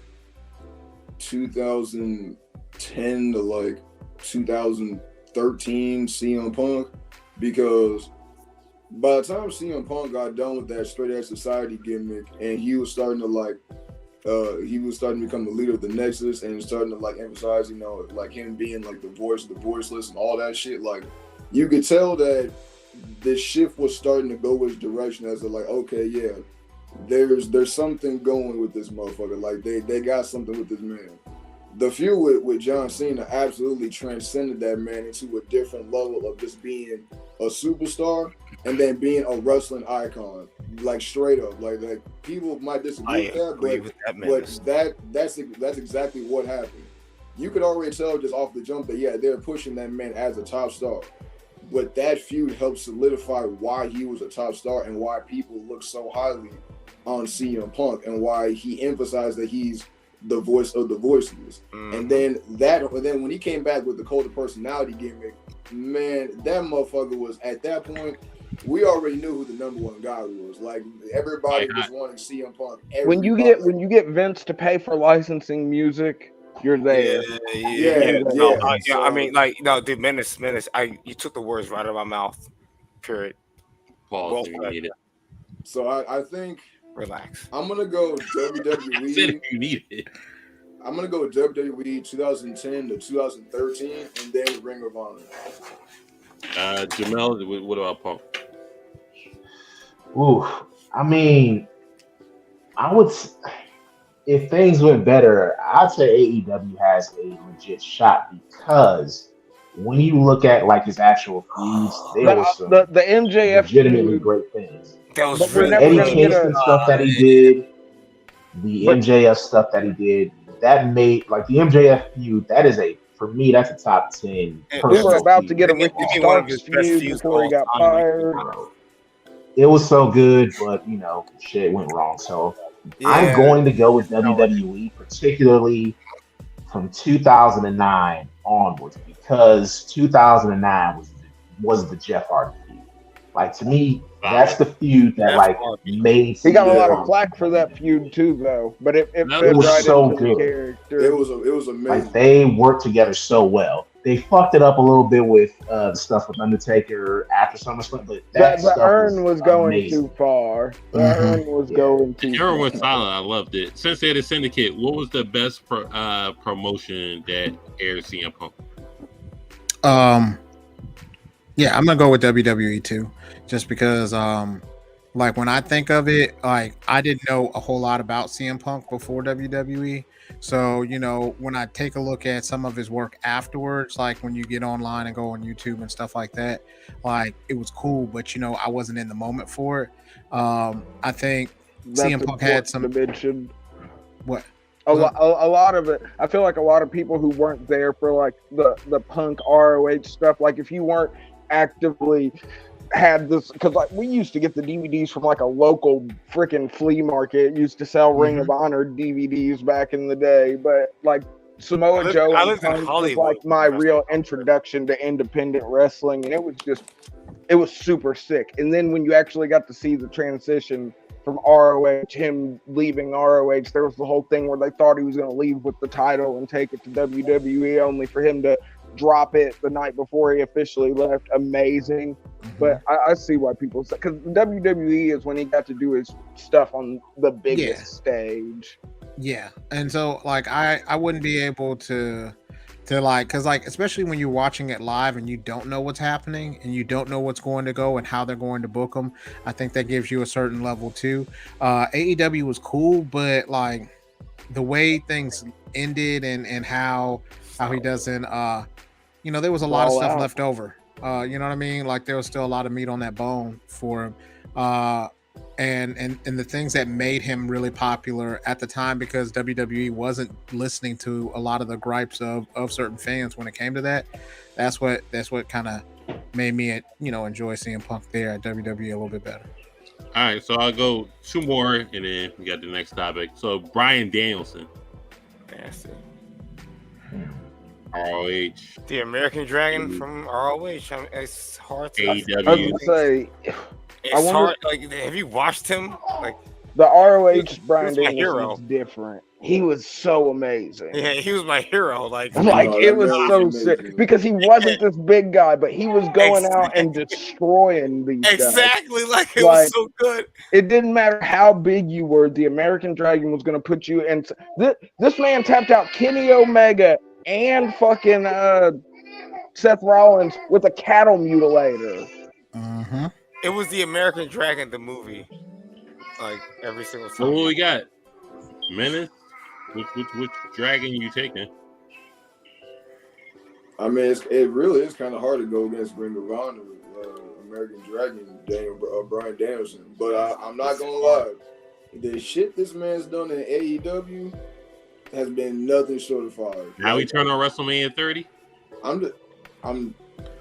2010 to like 2013 CM Punk, because by the time CM Punk got done with that straight edge society gimmick and he was starting to become the leader of the Nexus and starting to like emphasize, like him being like the voice of the voiceless and all that shit, like you could tell that the shift was starting to go his direction as like, okay, yeah, there's something going with this motherfucker. Like they got something with this man. The feud with John Cena absolutely transcended that man into a different level of just being a superstar and then being a wrestling icon, like straight up. Like people might disagree with that, but that's exactly what happened. You could already tell just off the jump that they're pushing that man as a top star. But that feud helped solidify why he was a top star and why people look so highly on CM Punk and why he emphasized that he's the voice of the voiceless. And then when he came back with the Cult of Personality gimmick, man, that motherfucker was at that point. We already knew who the number one guy was. Like everybody was wanting CM Punk. When you get Vince to pay for licensing music, you're there. Yeah. I mean, like, no, dude, Menace. You took the words right out of my mouth. Period. Pause. So I think. Relax. I'm gonna go WWE. I said if you need it. I'm gonna go WWE 2010 to 2013, and then Ring of Honor. Jamel, what about Punk? Ooh, I mean, if things went better, I'd say AEW has a legit shot because when you look at like his actual feuds, there was some the MJF legitimately great things. That was the Eddie Kingston stuff that he did, the MJF stuff that he did, that made like the MJF feud. That is for me, that's a top 10. We were about to get a Ricky Starks feud before he got fired. It was so good, but shit went wrong. So I'm going to go with WWE, particularly from 2009 onwards, because 2009 was the Jeff Hardy feud. Like to me, that's the feud that like made. He got a lot of flack for that feud too, though. But it was right so into good. The character. It was amazing. Like they worked together so well. They fucked it up a little bit with the stuff with Undertaker after SummerSlam, but the urn was going too far. The urn was going too far. Yerrr went silent. I loved it. Since they had a syndicate, what was the best promotion that aired CM Punk? Yeah, I'm gonna go with WWE too, just because like when I think of it, like I didn't know a whole lot about CM Punk before WWE. So, when I take a look at some of his work afterwards, like when you get online and go on YouTube and stuff like that, like it was cool, but I wasn't in the moment for it. I think CM Punk had some dimension. What? A lot of it. I feel like a lot of people who weren't there for like the Punk ROH stuff, like if you weren't actively had this, because like we used to get the DVDs from like a local freaking flea market. It used to sell Ring of Honor DVDs back in the day, but like Samoa Joe and Punk was like my real introduction to independent wrestling, and it was super sick. And then when you actually got to see the transition from ROH, him leaving ROH, there was the whole thing where they thought he was going to leave with the title and take it to WWE, only for him to drop it the night before he officially left. Amazing. But I see why people say, because WWE is when he got to do his stuff on the biggest stage. Yeah, and so like I wouldn't be able to like, because like especially when you're watching it live and you don't know what's happening and you don't know what's going to go and how they're going to book them, I think that gives you a certain level too. AEW was cool, but like the way things ended and how he doesn't there was a lot of stuff left over. You know what I mean? Like there was still a lot of meat on that bone for him. And the things that made him really popular at the time, because WWE wasn't listening to a lot of the gripes of certain fans when it came to that. That's what kind of made me enjoy seeing Punk there at WWE a little bit better. All right, so I'll go two more, and then we got the next topic. So Bryan Danielson. Nasty. ROH. The American Dragon from ROH. I mean, it's hard to AEW. I would say it's hard. Like, have you watched him? Like the ROH Bryan Danielson is different. He was so amazing. Yeah, he was my hero. Like it was so sick because he wasn't this big guy, but he was going out and destroying these guys. Exactly, like it was so good. It didn't matter how big you were. The American Dragon was going to put you in. This man tapped out Kenny Omega and fucking Seth Rollins with a cattle mutilator. Mm-hmm. It was the American Dragon, the movie. Like every single time. So what we got? Menace? Which dragon you taking? I mean, it really is kind of hard to go against Ring of Honor, American Dragon, Bryan Danielson. But I'm not gonna lie, the shit this man's done in AEW has been nothing short of fire. How he turned on WrestleMania 30? I'm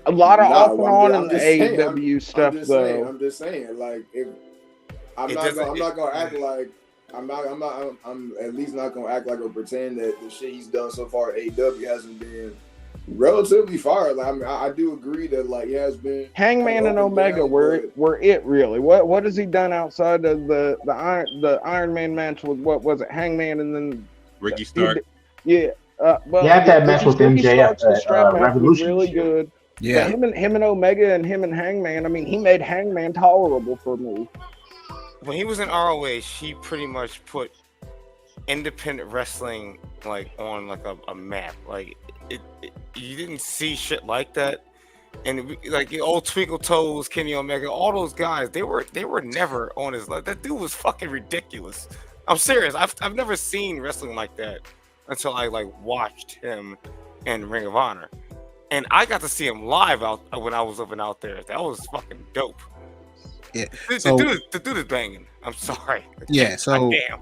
a lot of off and on in the AEW stuff, though. I'm just saying, like, if I'm not gonna act like I'm at least not gonna act like or pretend that the shit he's done so far at AEW hasn't been relatively fire. Like, I mean, I do agree that like it has been Hangman and Omega were it really. What has he done outside of the Iron Man match with what was it? Hangman and then Ricky Stark. Yeah. Well, yeah, that match with MJF at Revolution really good. Yeah, but him and Omega and him and Hangman. I mean, he made Hangman tolerable for me. When he was in ROH, he pretty much put independent wrestling like on like a map. Like you didn't see shit like that. And like the old Twinkle Toes, Kenny Omega, all those guys, they were never on his level. That dude was fucking ridiculous. I'm serious. I've never seen wrestling like that until I like watched him in Ring of Honor. And I got to see him live when I was living out there. That was fucking dope. Yeah, the dude is banging. I'm sorry. Yeah, so damn.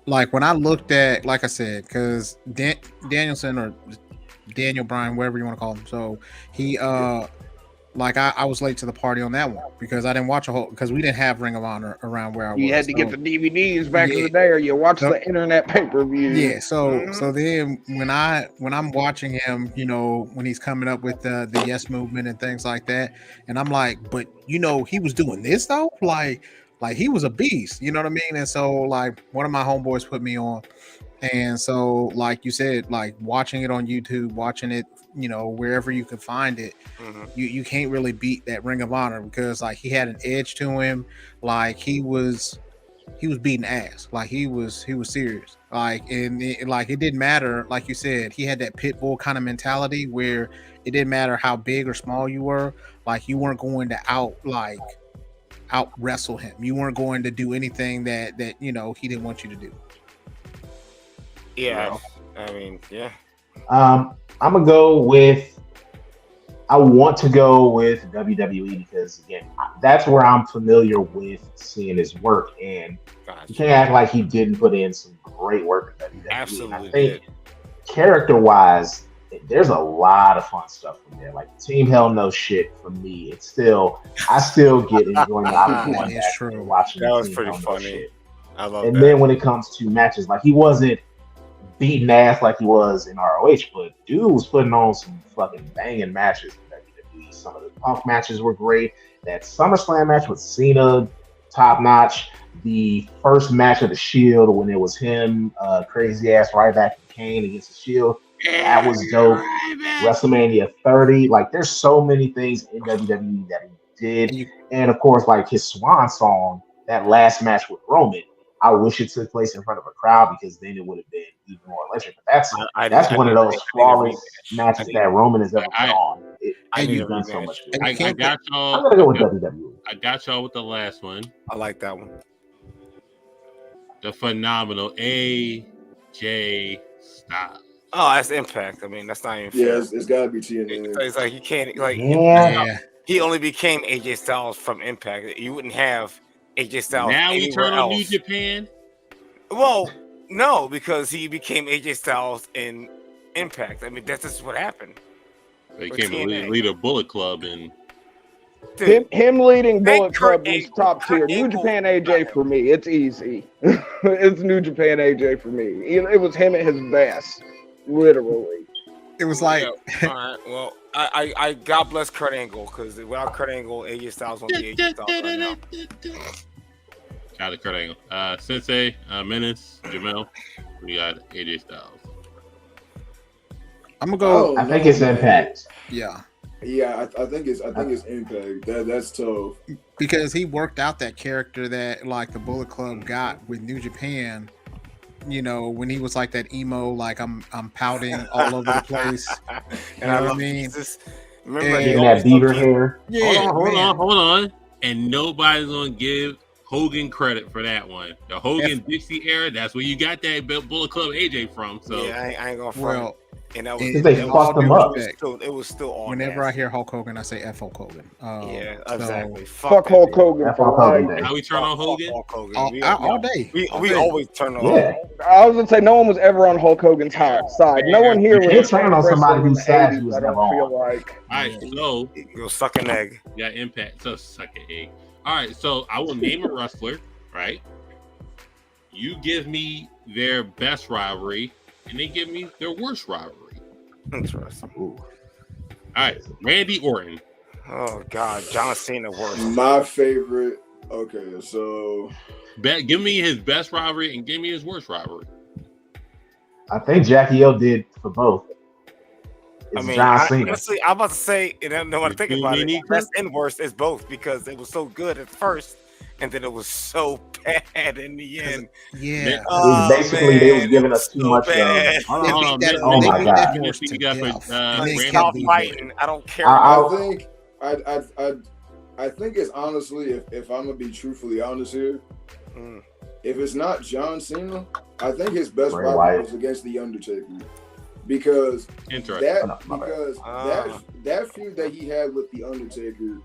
Like when I looked at, like I said, because Danielson or Daniel Bryan, whatever you want to call him, so he like I was late to the party on that one because I didn't watch a whole because we didn't have Ring of Honor around where I was. You had to get the DVDs back in the day, or you watch the internet pay-per-view. Yeah, so then when I'm watching him, you know, when he's coming up with the Yes Movement and things like that, and I'm like, but you know, he was doing this though, like he was a beast, you know what I mean? And so like one of my homeboys put me on, and so like you said, like watching it on YouTube, watching it, you know, wherever you can find it, you can't really beat that Ring of Honor because like he had an edge to him, like he was beating ass, like he was serious, like and it didn't matter, like you said, he had that pit bull kind of mentality where it didn't matter how big or small you were, like you weren't going to out wrestle him, you weren't going to do anything that you know he didn't want you to do. Yeah, I mean, yeah. I'm gonna go with. I want to go with WWE because again, that's where I'm familiar with seeing his work, and you can't act like he didn't put in some great work in WWE. Absolutely, and I think character-wise, there's a lot of fun stuff from there. Like Team Hell No Shit for me, I still get enjoyment out of watching. That was pretty funny. I love and that. then when it comes to matches, like he wasn't beating ass like he was in ROH, but dude was putting on some fucking banging matches in WWE. Some of the Punk matches were great. That SummerSlam match with Cena, top notch. The first match of the Shield when it was him, crazy ass Ryback and Kane against the Shield, that was dope. WrestleMania 30, like there's so many things in WWE that he did, and of course, like his swan song, that last match with Roman. I wish it took place in front of a crowd because then it would have been even more electric. But that's one of those flawless matches that Roman has ever put on. He's done so much good. I got y'all. I'm gonna go with WWE. I got y'all with the last one. I like that one. The phenomenal AJ Styles. Oh, that's Impact. I mean, that's not even fair. Yeah, it's got to be TNA. It's like you can't like. Yeah. He only became AJ Styles from Impact. You wouldn't have AJ Styles. Now we turn on else. New Japan. Well, no, because he became AJ Styles in Impact. I mean, that's just what happened. They came to lead a Bullet Club, and him leading Bullet Club was top tier. New Japan AJ for me, it's easy. It's New Japan AJ for me. It was him at his best, literally. It was like, all right. Well, I God bless Kurt Angle because without Kurt Angle, AJ Styles won't be AJ Styles right now. Shout out to Kurt Angle. Sensei, Menace, Jamel, we got AJ Styles. I'm gonna go. I think it's Impact. Yeah. Yeah, I think it's Impact. That's tough because he worked out that character that like the Bullet Club got with New Japan. You know, when he was like that emo, like I'm pouting all over the place. You know what I mean? Remember that beaver hair. Yeah, hold on. And nobody's gonna give Hogan credit for that one. The Hogan Dixie era, that's where you got that Bullet Club AJ from. So yeah, I ain't gonna front. Well, and that was they fucked him up. It was still on. Whenever I hear Hulk Hogan, I say F Hulk Hogan. Yeah, exactly. Fuck Hulk Hogan. How we turn on Hogan? All day. We always turn on. Yeah. I was gonna say no one was ever on Hulk Hogan's side. No one here was turn on somebody who's sad. He was I don't never feel on. like. All right, so go suck an egg. Yeah, Impact. So suck an egg. All right, so I will name a wrestler, right? You give me their best rivalry, and they give me their worst rivalry. Interesting. Ooh. All right, Randy Orton. Oh God, John Cena worst. My favorite. Okay, so Give me his best rivalry and give me his worst rivalry. I think Jackie O did for both. It's John Cena. Honestly, I'm about to say, and I don't know what to think about it. Best and worst is both because it was so good at first, and then it was so bad in the end. Yeah. Basically, they was giving us too much. Oh my God! Stop fighting. I don't care. I think it's honestly, if I'm gonna be truthfully honest here, if it's not John Cena, I think his best rivalry was against The Undertaker. Because that feud that he had with The Undertaker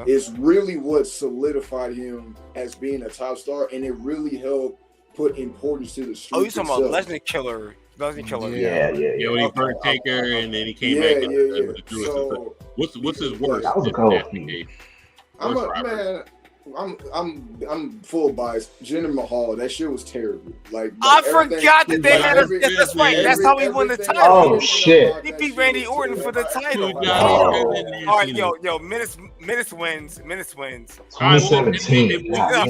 is really what solidified him as being a top star, and it really helped put importance to the streak. Oh, you're talking about Legend Killer. Yeah. When he burnt Taker and then he came back. So, what's his worst? That was a cool feud. I'm full bias. Jinder Mahal, that shit was terrible. Like I forgot that they had that's right. That's how he won the title. Oh shit! He beat Randy Orton for the title. All right, yo, Menace wins. 2017. Yeah.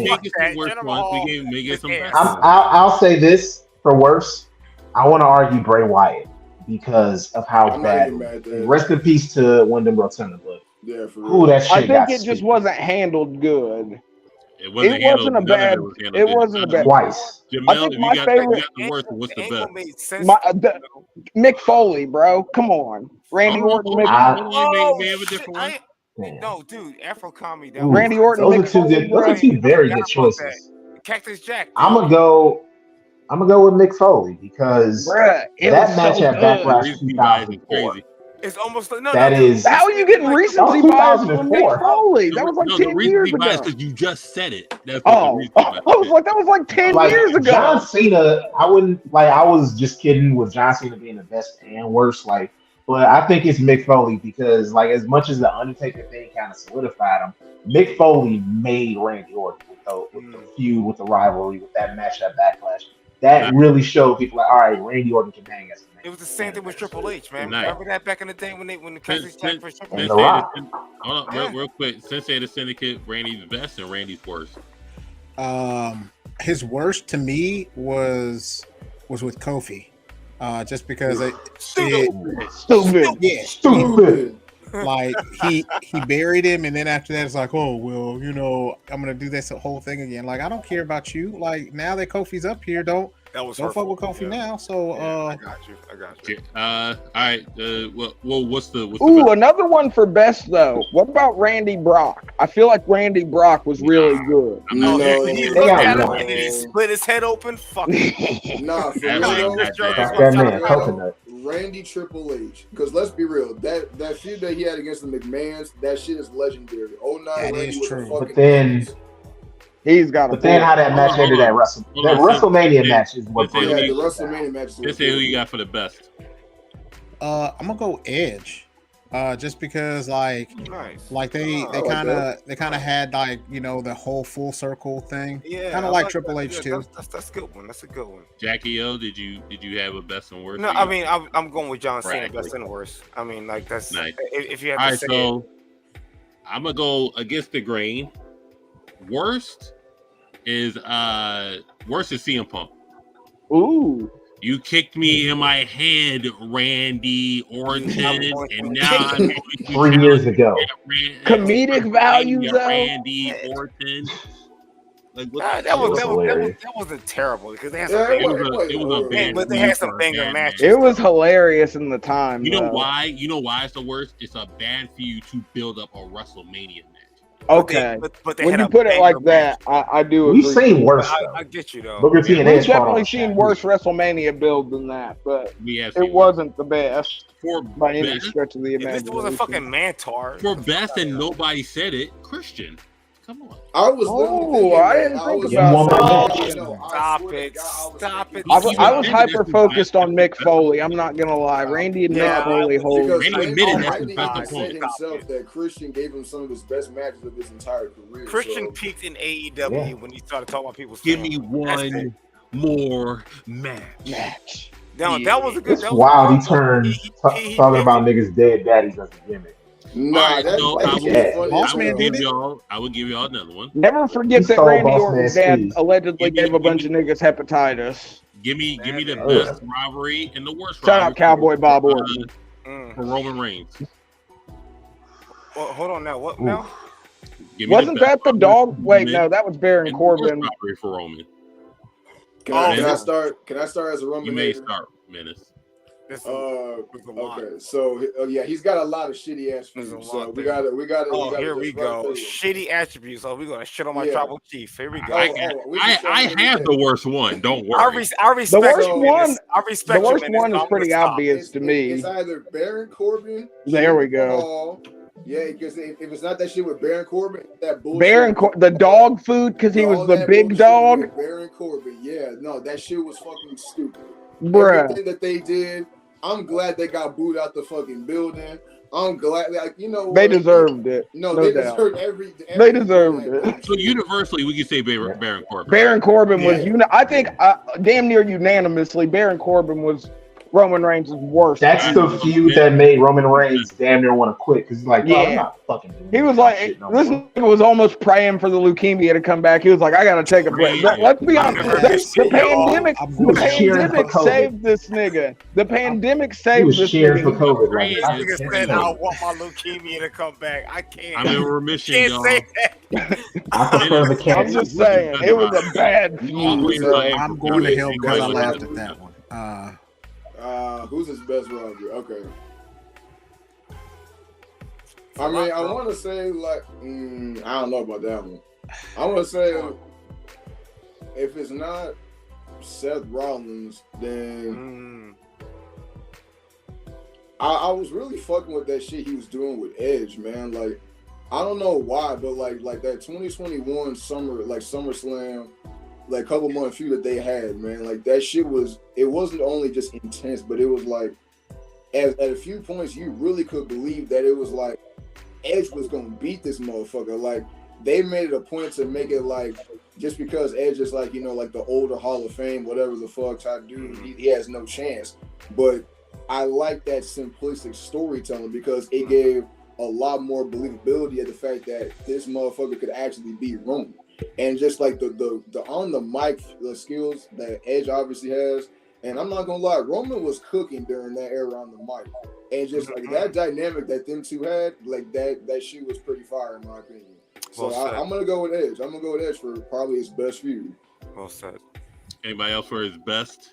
I'll say this for worse. I want to argue Bray Wyatt because of how bad. Rest in peace to Wyndham Rotunda, but. Yeah, for real. That shit I think it just wasn't handled good. It wasn't a bad. Twice. Jamel, I think my favorite. What's the best? Mick Foley, bro. Come on, Randy Orton. No, dude, Afro Comedy. Randy Orton. Those are two very good choices. Cactus Jack. I'm gonna go with Mick Foley because that match at Backlash 2004. It's almost like how are you getting recency bias from Mick Foley? That was like 10 years ago. Because you just said it. That's I was like, that was like 10 years ago. John Cena, I was just kidding with John Cena being the best and worst. But I think it's Mick Foley because, as much as the Undertaker thing kind of solidified him, Mick Foley made Randy Orton with the feud, with the rivalry, with that match at Backlash. That really showed people all right, Randy Orton can hang us. It was the same thing with Triple H, man. Remember that back in the day when the Cactus Jack for Triple H? Hold on, real quick. Sensei the Syndicate, Randy's best and Randy's worst. His worst to me was with Kofi. Just because stupid. Like he buried him, and then after that, it's like, oh well, I'm gonna do this whole thing again. Like I don't care about you. Like now that Kofi's up here, don't fuck with Kofi now. So I got you. All right. What's the best? Another one for best though. What about Randy Brock? I feel like Randy Brock was really good. He looked at him and he split his head open. Fuck. Nah, for real. That man, coconut. Randy Triple H, because let's be real, that feud that he had against the McMahons, that shit is legendary. 09 Randy was true. But then he's got. But then how that match ended at WrestleMania match is what. The WrestleMania match. Let's say who you got for the best. I'm gonna go Edge. Just because they kind of had the whole full circle thing. Yeah, kind of like Triple H too. That's a good one. That's a good one. Jackie O, did you have a best and worst? No, I mean I'm going with John Cena, best and worst. I mean that's nice. If you have to say so I'm gonna go against the grain. Worst is CM Punk. Ooh. You kicked me in my head, Randy Orton, and now 3 years ago. Comedic value, though. Randy Orton. That wasn't terrible because they had some they had some banger matches. It was hilarious in the time. You know why? You know why it's the worst? It's a bad for you to build up a WrestleMania match. Okay, but when you put it like that, I do agree. We've seen worse. I get you though. We've definitely seen worse WrestleMania build than that, but it wasn't the best by any stretch of the imagination. It was a fucking Mantar. For best, and nobody said it. Christian. Come on. I was I didn't think about that. Stop it. I was hyper focused on Mick Foley. I'm not gonna lie. Randy and Mick Foley hold. Randy said himself that Christian gave him some of his best matches of his entire career. Christian peaked in AEW when he started talking about people's. Give me one more match. No, that was a good. It's wild. He turned talking about niggas' dead daddies as a gimmick. Nah, that's I will give y'all another one. Never forget that Randy Orton's dad allegedly gave a bunch of niggas hepatitis. Give me the best rivalry and the worst Shout rivalry. out Cowboy Bob Orton. For Roman Reigns. Well, hold on now. What now? Wasn't that the dog? Wait, no, that was Baron Corbin. For Roman. Can I start as a Roman? You may start, Menace. Okay, so yeah, he's got a lot of shitty ass feuds. So we got it. Oh, here we go. Shitty attributes. So we're gonna shit on my tribal chief. Here we go. I have the worst one. Don't worry. I respect the worst one. I respect the worst one is pretty obvious to me. It's either Baron Corbin. There we go. Yeah, because if it's not that shit with Baron Corbin, that bullshit. The dog food, because he was the big dog. Baron Corbin, yeah, no, that shit was fucking stupid. Bruh. Everything that they did, I'm glad they got booed out the fucking building. I'm glad, like, you know, they deserved it. No, they deserved every they deserved it. So universally, we can say Baron Corbin. Baron Corbin was, I think, damn near unanimously, Baron Corbin was Roman Reigns' worst. That's the feud that made Roman Reigns damn near want to quit because he's like, I'm not fucking doing he was like, this nigga was almost praying for the leukemia to come back. He was like, I gotta take a break. Let's be honest, the pandemic saved this nigga. The pandemic saved this nigga. For COVID, right? Nigga said, I want my leukemia to come back. I can't. I'm in remission, y'all. I'm just saying, it was a bad feud. I'm going to hell because I laughed at that one. Who's his best rivalry? Okay. I mean, I want to say like, I don't know about that one. I want to say if it's not Seth Rollins, then I was really fucking with that shit he was doing with Edge, man. Like, I don't know why, but like that 2021 SummerSlam. Like couple month feud that they had, man. Like that shit it wasn't only just intense, but it was like at a few points you really could believe that it was like Edge was gonna beat this motherfucker. Like they made it a point to make it like just because Edge is like, like the older Hall of Fame, whatever the fuck type dude, he has no chance. But I like that simplistic storytelling because it gave a lot more believability of the fact that this motherfucker could actually beat Roman. And just like the on the mic skills that Edge obviously has, and I'm not gonna lie, Roman was cooking during that era on the mic, and just like that dynamic that them two had, like that shit was pretty fire in my opinion. So I'm gonna go with Edge. I'm gonna go with Edge for probably his best feud. Well said. Anybody else for his best?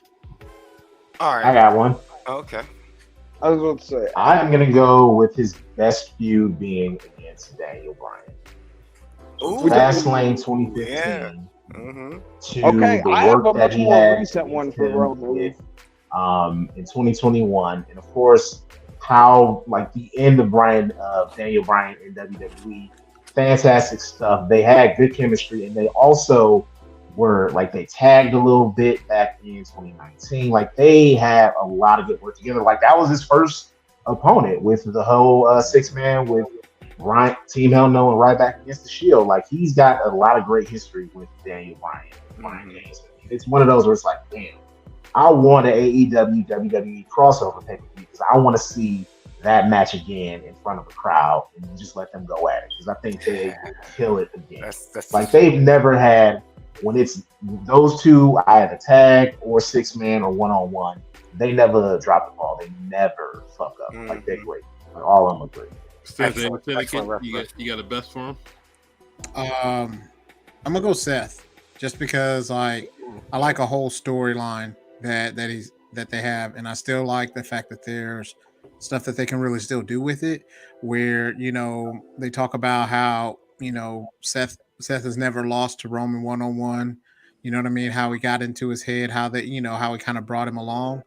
All right, I got one. Okay. I was about to say I'm gonna go with his best feud being against Daniel Bryan. Fastlane 2015 to the work that he had recent one for Roman in 2021, and of course how like the end of Daniel Bryan in WWE, fantastic stuff. They had good chemistry, and they also were like they tagged a little bit back in 2019. Like they had a lot of good work together. Like that was his first opponent with the whole 6-man with Ryan, Team Hell No, and right back against the Shield. Like he's got a lot of great history with Daniel Bryan. It's one of those where it's like, damn, I want an AEW WWE crossover pay-per-view because I want to see that match again in front of a crowd and just let them go at it because I think they will kill it again. That's like they've never had when it's those two either tag or 6-man or 1-on-1. They never drop the ball. They never fuck up. Like they're great. Like, all of them are great. You got the best for him? I'm gonna go Seth, just because like I like a whole storyline that they have, and I still like the fact that there's stuff that they can really still do with it. Where they talk about how Seth has never lost to Roman 1-on-1. You know what I mean? How he got into his head, how that how he kind of brought him along.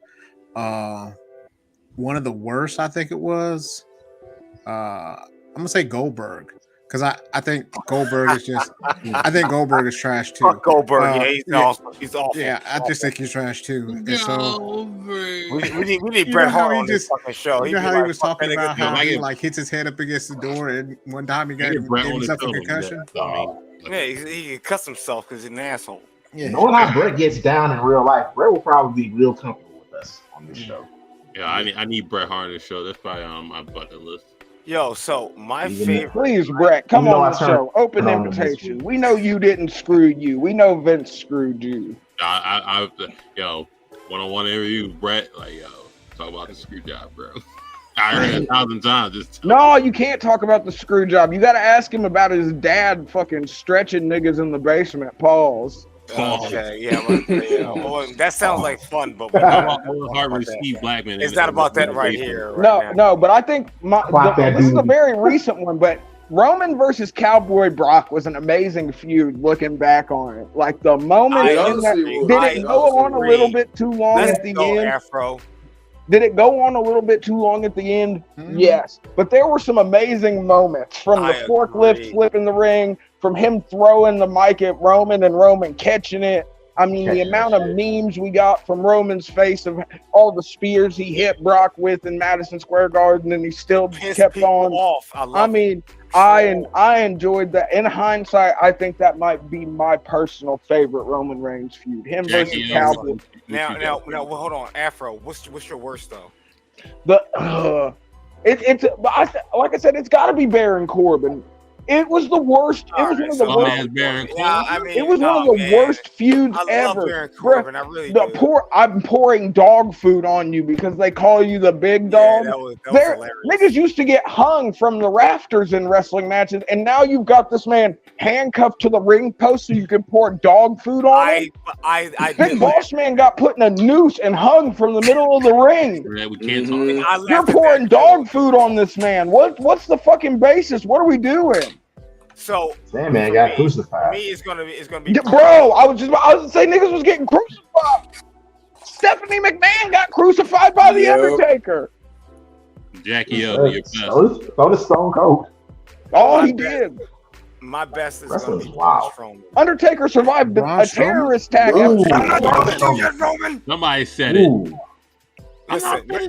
One of the worst, I think it was. I'm gonna say Goldberg because I think Goldberg is just I think Goldberg is trash too. Fuck Goldberg, he's awful. Yeah, I just think he's trash too. And so we need Bret Hart on this fucking show. You know how he was talking about how he like hits his head up against the door, and one time he got himself a concussion. Yeah, he cuts himself because he's an asshole. Yeah. Knowing how Brett gets down in real life, Brett will probably be real comfortable with us on this show. Yeah, I need Bret Hart on the show. That's probably on my bucket list. Yo, so my favorite. Please, Brett, come on the show. Open invitation. We know you didn't screw you. We know Vince screwed you. Yo, one-on-one interview, Brett, like, yo, talk about the screw job, bro. I heard it 1,000 times. No, you can't talk about the screw job. You got to ask him about his dad fucking stretching niggas in the basement. Pause. Okay, yeah, well, that sounds like fun, but Steve Blackman. It's not about that right here. No, but I think this is a very recent one. But Roman versus Cowboy Brock was an amazing feud. Looking back on it, like the moment did it go on a little bit too long at the end? Afro. Did it go on a little bit too long at the end? Mm-hmm. Yes. But there were some amazing moments from the forklift flip in the ring, from him throwing the mic at Roman and Roman catching it. I mean, the amount of memes we got from Roman's face of all the spears he hit Brock with in Madison Square Garden, and he still kept on. I enjoyed that. In hindsight, I think that might be my personal favorite Roman Reigns feud. Him versus Cowboy. Now, hold on, Afro. What's your worst though? Like I said, it's got to be Baron Corbin. It was the worst. It was one of the worst. It was one of the worst feuds ever. I'm pouring dog food on you because they call you the big dog. Niggas used to get hung from the rafters in wrestling matches, and now you've got this man handcuffed to the ring post so you can pour dog food on him. Big Boss Man got put in a noose and hung from the middle of the ring. You're pouring dog food on this man. What's the fucking basis? What are we doing? So that man got crucified. Me, it's gonna be. Bro, I was gonna say niggas was getting crucified. Stephanie McMahon got crucified by the Undertaker. Jackie O, your best. So did Stone Cold. Oh, he did. My best is gonna be Strowman. Undertaker survived a terrorist attack. Somebody said it. Listen, that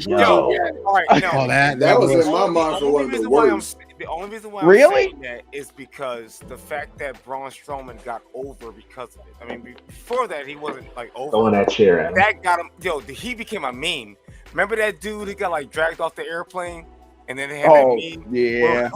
was in my mind for one of the worst. The only reason why I'm saying that is because the fact that Braun Strowman got over because of it. I mean, before that, he wasn't like over. Throwing that chair at him. That got him. Yo, he became a meme. Remember that dude who got like dragged off the airplane? And then they had that meme where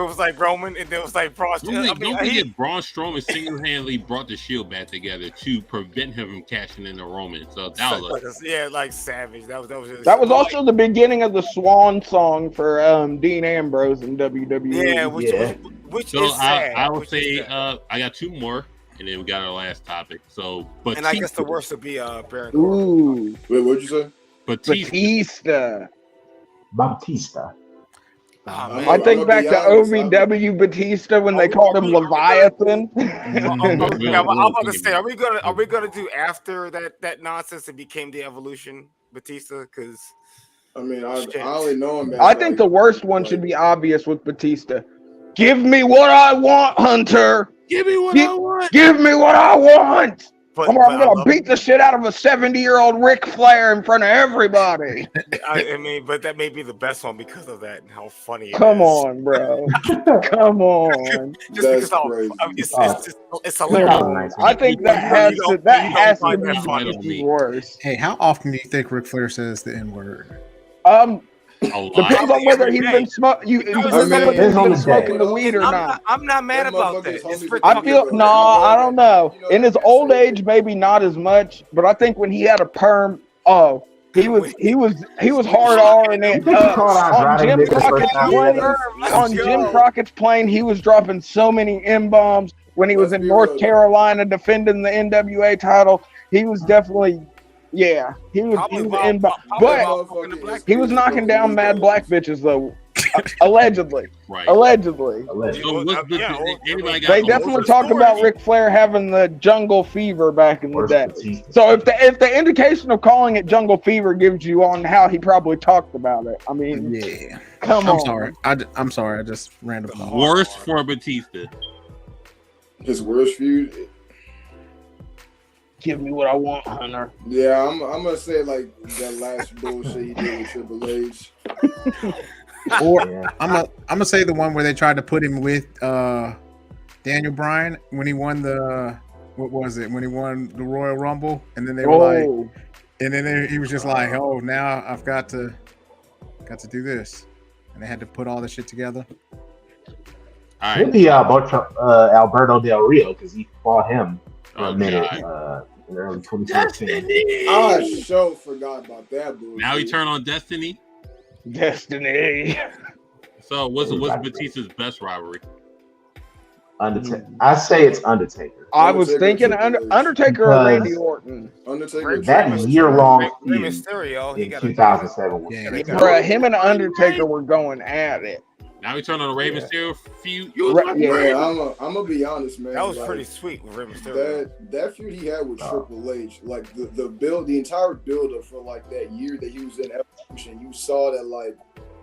it was like Roman and then it was like Braun Strowman. Braun Strowman single-handedly brought the Shield back together to prevent him from cashing in the Roman. So that was like savage. That was also the beginning of the swan song for Dean Ambrose in WWE. Yeah, which is sad. I would say I got two more, and then we got our last topic. So, but and I guess the worst would be Baron Corbin. Ooh, wait, what'd you say? Batista. I think back to OVW Batista when they called him Leviathan. I'm about to say, are we gonna do after that nonsense that became the Evolution Batista? Because I mean, I only know him. I think the worst one should be obvious with Batista. Give me what I want, Hunter. Give me what I want. Give me what I want. I'm gonna beat the shit out of a 70-year-old Ric Flair in front of everybody. I mean, but that may be the best one because of that and how funny it is. Come on, bro. Come on. Just because it's hilarious. I think that has to be worse. Hey, how often do you think Ric Flair says the N-word? Depends on whether he's been smoking the weed or not. I'm not mad about that. I don't know. In his old age, maybe not as much, but I think when he had a perm, he was hard R-ing it. On Jim Crockett's plane, he was dropping so many M-bombs when he was in North Carolina defending the NWA title. He was definitely. Yeah, he was but he was knocking down mad black bitches though, allegedly. Right. Allegedly. They definitely talk about Ric Flair having the jungle fever back in the day. So if the indication of calling it jungle fever gives you on how he probably talked about it, I mean, come on. I'm sorry. I just randomly. Worst for Batista. His worst feud. Give me what I want, Hunter. Yeah, I'm gonna say like that last bullshit he did with Triple H. Or I'm gonna say the one where they tried to put him with Daniel Bryan when he won the what was it when he won the Royal Rumble, and then they were like, and then he was just like, oh, now I've got to do this, and they had to put all this shit together. All right. Maybe Alberto Del Rio, because he fought him for a minute in early 2016. I so forgot about that. Now he turned on Destiny. So what's Batista's best rivalry? Undertaker. I say it's Undertaker. I was thinking Undertaker or Randy Orton. Undertaker. That year-long Rey Mysterio. He got 2007. Bruh, him and Undertaker were going at it. Now we turn on the Rey Mysterio feud. I'm gonna be honest, man. That was pretty sweet with Rey Mysterio. That feud he had with Triple H, like the entire build up for like that year that he was in Evolution, you saw that like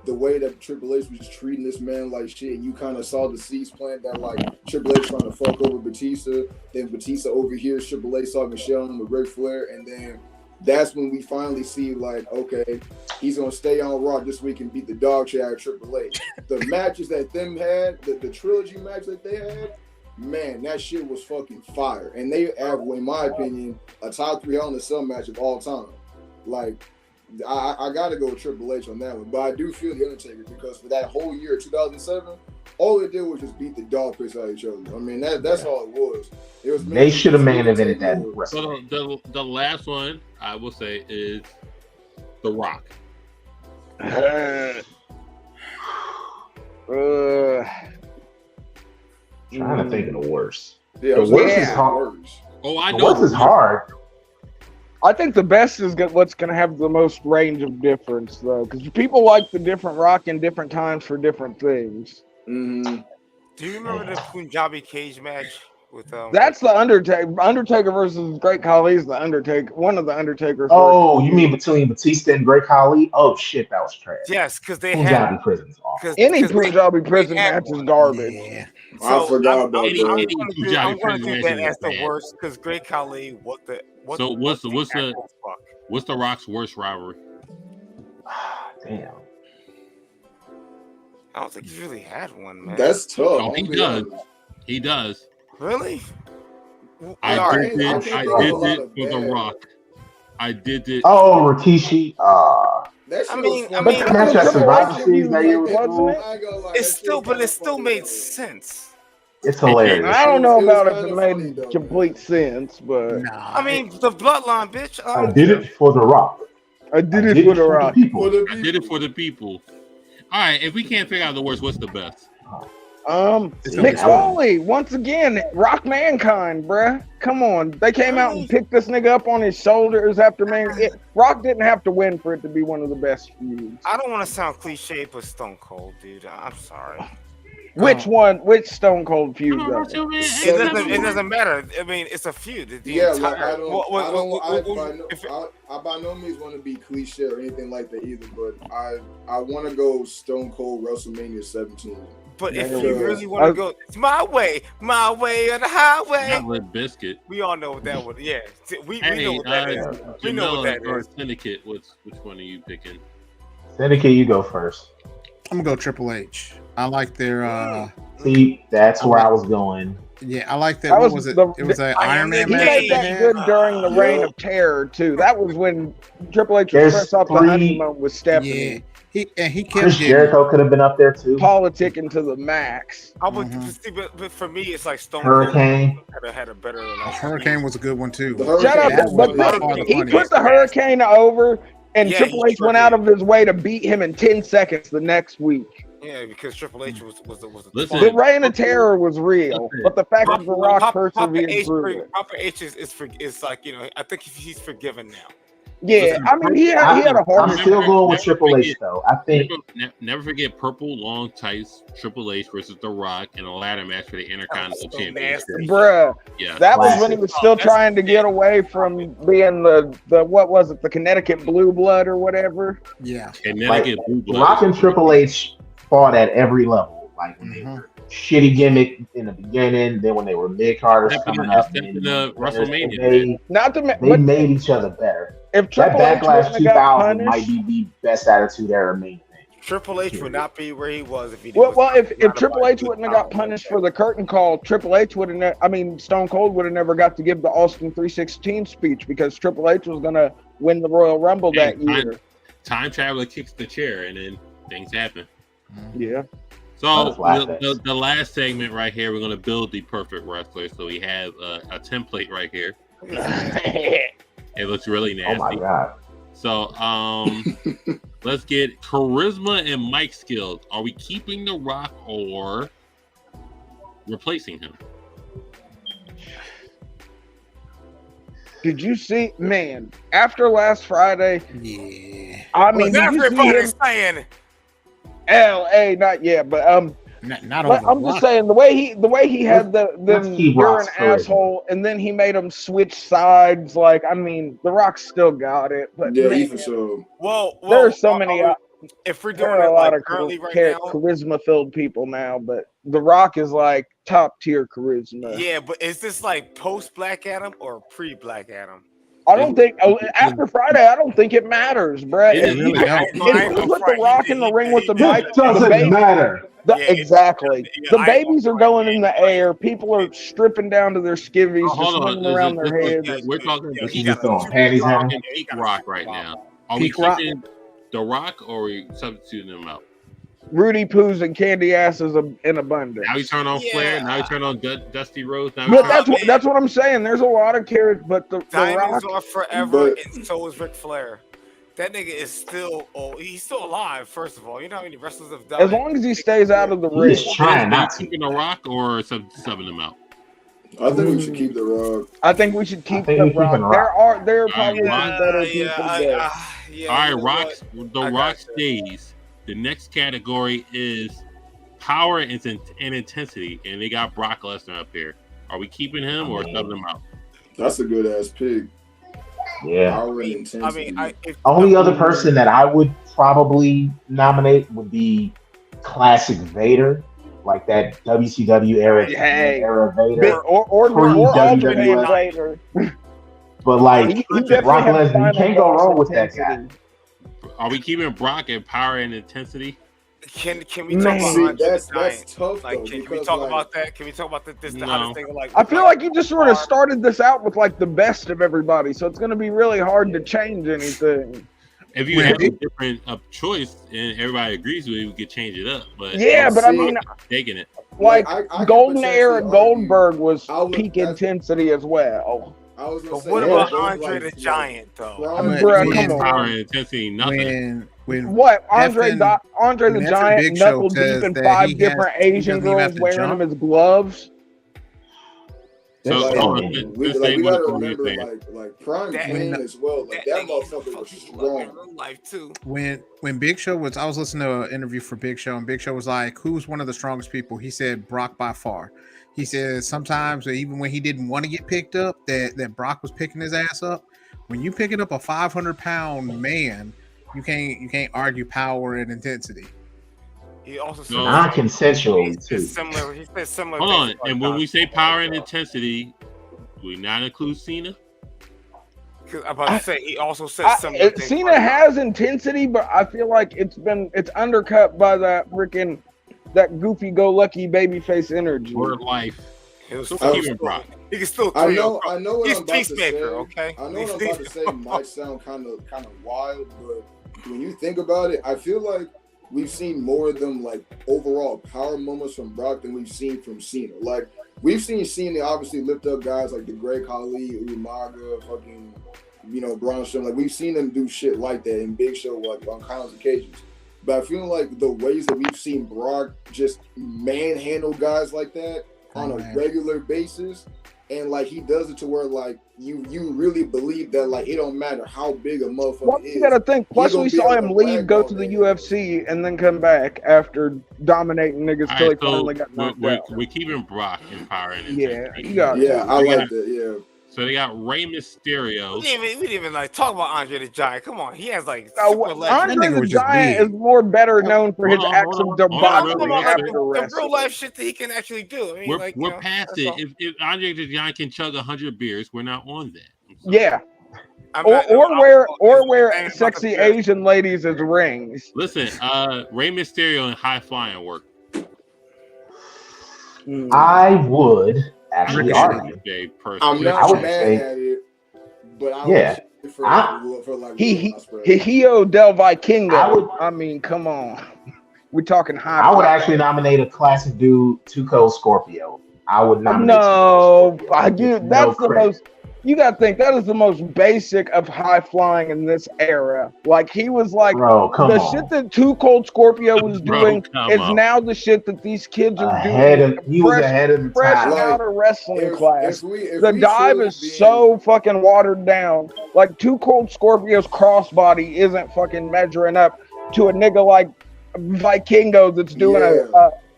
the way that Triple H was treating this man like shit. You kind of saw the seeds plant that like Triple H trying to fuck over Batista. Then Batista overhears Triple H talking shit on him with Ric Flair, and then that's when we finally see like, okay, he's gonna stay on Raw this week and beat the dog shit out of Triple H. The matches that them had, the trilogy match that they had, man, that shit was fucking fire. And they have, in my opinion, a top 3 Hell in a Cell match of all time. Like, I gotta go with Triple H on that one, but I do feel the Undertaker because for that whole year, 2007, all they did was just beat the dog piss out of each other. I mean, that's all it was. It was. They should have main evented that. So the last one I will say is The Rock. Trying to think of the worst. Yeah, the worst is hard. Oh, I know. The worst is hard. I think the best is what's going to have the most range of difference, though, because people like the different Rock in different times for different things. Mm-hmm. Do you remember the Punjabi cage match with? That's the Undertaker. Undertaker versus Great Khali is the Undertaker. One of the Undertakers. Oh, you mean between Batista and Great Khali? Oh shit, that was trash. Yes, because they Punjabi had prisons. Awful. Any Punjabi prison match is garbage. Yeah. So I forgot about I'm that. going to do that as the worst because Great Khali. What's the Rock's worst rivalry? Damn. I don't think he really had one, man. That's tough. Oh, he does. He does. Really? I did it for The Rock. I did it. Oh, Rikishi. It still made sense. It's hilarious. I don't know about if it made complete sense, but I mean the bloodline, bitch. I did it for The Rock. I did it for The Rock. I did it for the people. All right, if we can't figure out the worst, what's the best? Mick Foley, once again, Rock Mankind, bruh. Come on. They came out and picked this nigga up on his shoulders after Rock didn't have to win for it to be one of the best feuds. I don't want to sound cliche, but Stone Cold, dude. I'm sorry. Which one? Which Stone Cold feud? It doesn't matter. I mean, it's a feud. I by no means want to be cliche or anything like that either, but I want to go Stone Cold WrestleMania 17. But if you really want to go, it's my way or the highway. Not Limp Bizkit. We all know what that was. Yeah, we know what that is. We know what that is. Syndicate. Which one are you picking? Syndicate, you go first. I'm gonna go Triple H. I like their. See, that's where I was going. Yeah, I like that. What was it? It was an Iron Man match. He made that good during the Reign of Terror too. That was when Triple H was first off the honeymoon with Stephanie. Yeah. He kept Chris Jericho could have been up there too. Politicking to the max. I would see, but for me, it's like Stone Hurricane. Cold had a better. Hurricane was a good one too. Shut up! But he put the Hurricane over, and Triple H went out of his way to beat him in 10 seconds the next week. Yeah, because Triple H was the Reign of Terror was real, but the fact that The Rock persevered through it. Papa H is like, you know, I think he's forgiven now. Yeah, I mean, he had a hard. I'm still going with Triple H though. I think never forget purple long tights Triple H versus The Rock in a ladder match for the Intercontinental Championship. Bruh, yeah, that was when he was still trying to get away from being the what was it, the Connecticut Blue Blood or whatever. Yeah, Connecticut Blue Blood. Rock and Triple H fought at every level, like when they were shitty gimmick in the beginning, then when they were mid-carders coming up, WrestleMania. They made each other better. If that Backlash 2000 might be the best Attitude Era main thing. Triple H would not be where he was if he didn't. Well, if Triple H wouldn't have got punished for the curtain call, Triple H would have. Stone Cold would have never got to give the Austin 316 speech because Triple H was gonna win the Royal Rumble that year. Time traveler kicks the chair, and then things happen. Yeah. So the last segment right here, we're gonna build the perfect wrestler. So we have a template right here. It looks really nasty. Oh my god. So let's get charisma and mic skills. Are we keeping The Rock or replacing him? Did you see, man, after last Friday? Yeah. I mean, everybody's saying LA, not yet, but I'm just saying the way he had you're an asshole, and then he made him switch sides. Like, I mean, The Rock still got it, but yeah, for sure. Well, there are so many. If we're doing a lot of now, charisma-filled people now, but The Rock is like top tier charisma. Yeah, but is this like post Black Adam or pre Black Adam? I don't think after Friday. I don't think it matters, Brett. If you put The Rock in the ring with the mic, it doesn't matter. Exactly. The babies are going in the air. People are stripping down to their skivvies, just swinging around their heads. We're talking peak Rock right now. Are we keeping The Rock or are we substituting him out? Rudy Poos and candy asses in abundance. Now you turn on Flair. Now you turn on Dusty Rhodes. But that's what I'm saying. There's a lot of characters, but the Diamonds Rock are forever, and so is Ric Flair. That nigga is still he's still alive. First of all, you know how many wrestlers have died. As long as he stays out of the ring. He's trying not to. Keeping The Rock or subbing him out. I think we should keep The Rock. I think we should keep The Rock. There are probably better people there. All right, The Rock stays. The next category is power and intensity, and they got Brock Lesnar up here. Are we keeping him or subbing him out? That's a good ass pick. Yeah. Power and intensity. Only other person that I would probably nominate would be classic Vader, like that WCW era Vader, or alternate Vader. But like Brock Lesnar, you can't go wrong with that guy. Are we keeping Brock in power and intensity? Can we talk about that's tough? Like, can we talk about that? Can we talk about this? How this thing like? I feel like you just sort of started this out with like the best of everybody, so it's going to be really hard to change anything. If you have a different choice and everybody agrees with it, we could change it up. But yeah, but I mean, taking it like Golden Era Goldberg was peak intensity as well. What about Andre the Giant though? Power and intensity, nothing. What Andre the Giant knuckle deep in 5 different Asian girls wearing him as gloves? So we gotta remember, like Prime Pain as well. Like that motherfucker was strong. Life too. When Big Show I was listening to an interview for Big Show, and Big Show was like, "Who's one of the strongest people?" He said Brock by far. He says sometimes even when he didn't want to get picked up, that Brock was picking his ass up. When you picking up a 500-pound man, you can't argue power and intensity. He also said non-consensual too. Similar. He said similar. Hold on, and when we say power and intensity, do we not include Cena? I'm about to say he also said similar. Cena has intensity, but I feel like it's undercut by that goofy go lucky babyface energy. Word life. He can still. I know what he's I'm about to say. Okay. I know what I'm about to say might sound kind of wild, but when you think about it, I feel like we've seen more of them like overall power moments from Brock than we've seen from Cena. Like we've seen Cena obviously lift up guys like the Great Khali, Umaga, fucking, Braun Strowman. Like we've seen them do shit like that in Big Show, like on countless occasions. But I feel like the ways that we've seen Brock just manhandle guys like that on a regular basis, and like he does it to where like you really believe that like it don't matter how big a motherfucker is. You gotta think. Plus, we saw him leave, go to the UFC, and then come back after dominating niggas till he finally got knocked out. We're keeping Brock in power and intensity. I like that. Yeah. So they got Rey Mysterio. We didn't even like talk about Andre the Giant. Come on, he has like Andre the Giant is more better known for his acts of debauchery. The real life shit that he can actually do. I mean, we're past it. If Andre the Giant can chug 100 beers, we're not on that. Yeah. Or wear sexy Asian ladies as rings. Listen, Rey Mysterio and high flying work. I would actually argue. I'm not mad at it, but I would for like Hihio del Vikingo. I mean, come on. We're talking high. I would actually nominate a classic dude, Too Cold Scorpio. I would nominate. No, that's the most. You gotta think that is the most basic of high flying in this era. Like he was like shit that Too Cold Scorpio was doing is now the shit that these kids are doing. He was ahead of the fresh time. out of wrestling class. The dive is so fucking watered down. Like Too Cold Scorpio's crossbody isn't fucking measuring up to a nigga like Vikingo that's doing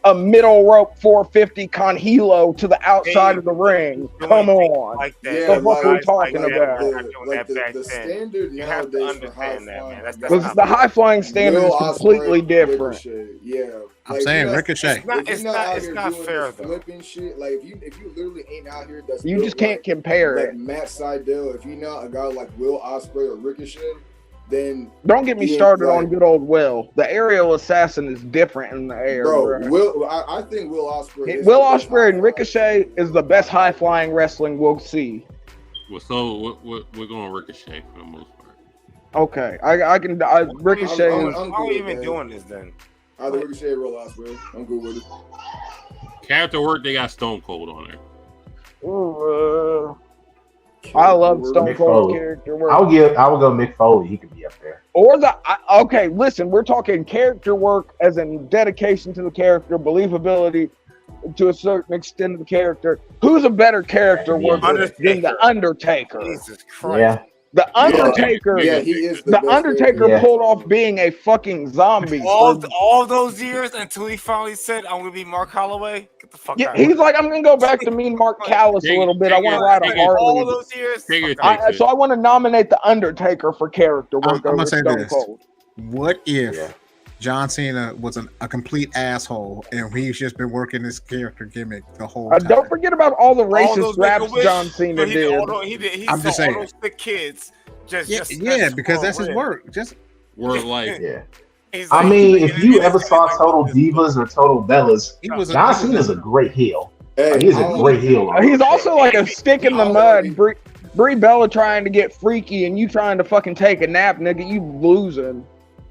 a middle rope 450 con hilo to the outside of the ring. Come on. Like the fuck are we talking about? The standard nowadays for high flying. The high flying standard is completely different. I'm saying Ricochet. It's not fair though. Flipping shit. Like if you literally ain't out here, you just can't compare it. Like Matt Sydal, if you're not a guy like Will Ospreay or Ricochet, then don't get me started on good old Will. The aerial assassin is different in the air. Bro, I think Will Ospreay. Will Ospreay and Ricochet is the best high flying wrestling we'll see. Well, so we're going Ricochet for the most part. Okay, Ricochet. How are we even doing this then? Either Ricochet or Will Ospreay. I'm good with it. Character work, they got Stone Cold on there. I love Stone Cold's character work. I would go Mick Foley. He could be up there. Or listen, we're talking character work as in dedication to the character, believability to a certain extent of the character. Who's a better character worker than the Undertaker? Jesus Christ. Yeah. The Undertaker, he is the Undertaker pulled off being a fucking zombie. All those years until he finally said, "I'm gonna be Mark Holloway." Get the fuck out. He's like, "I'm gonna go back to mean Mark Callis a little bit. I want to ride a Harley." All those years. So I want to nominate the Undertaker for character work. I'm gonna say this: what if John Cena was a complete asshole and he's just been working this character gimmick the whole time? Don't forget about all the racist raps John Cena did. I'm just saying. All those thick kids. Because that's his work. Just word life. Yeah. I mean, if you ever saw Total Divas or Total Bellas, John Cena's a great heel. He's a great heel. He's also like a stick in the mud. Brie Bella trying to get freaky and you trying to fucking take a nap, nigga. You losing.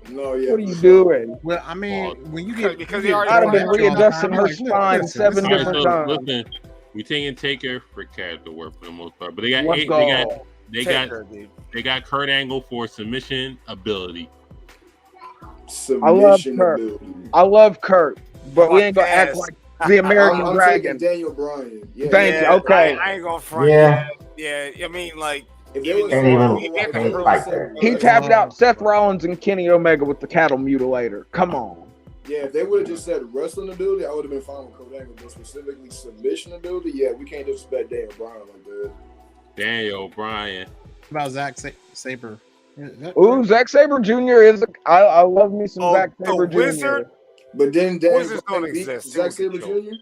No, yeah. What are you doing? Well, I mean, when you get because he already I'd have been readjusting her spine 7 different times. Listen, we taking Taker for character work for the most part, but they got they got Kurt Angle for submission ability. I love Kurt, but we ain't gonna act like the American Dragon. Daniel Bryan. Yeah. Thank you. Okay. I ain't gonna front. Yeah. I mean, like. He tapped out Seth Rollins and Kenny Omega with the cattle mutilator. Come on. Yeah, if they would have just said wrestling ability, I would have been fine with Kurt Angle, but specifically submission ability, we can't disrespect Daniel Bryan like that. Daniel Bryan. What about Zack Sabre? Ooh, Zack Sabre Jr. is I love me some Zack Sabre Jr. Wizard? But then Wizards don't exist. Zack Sabre Jr.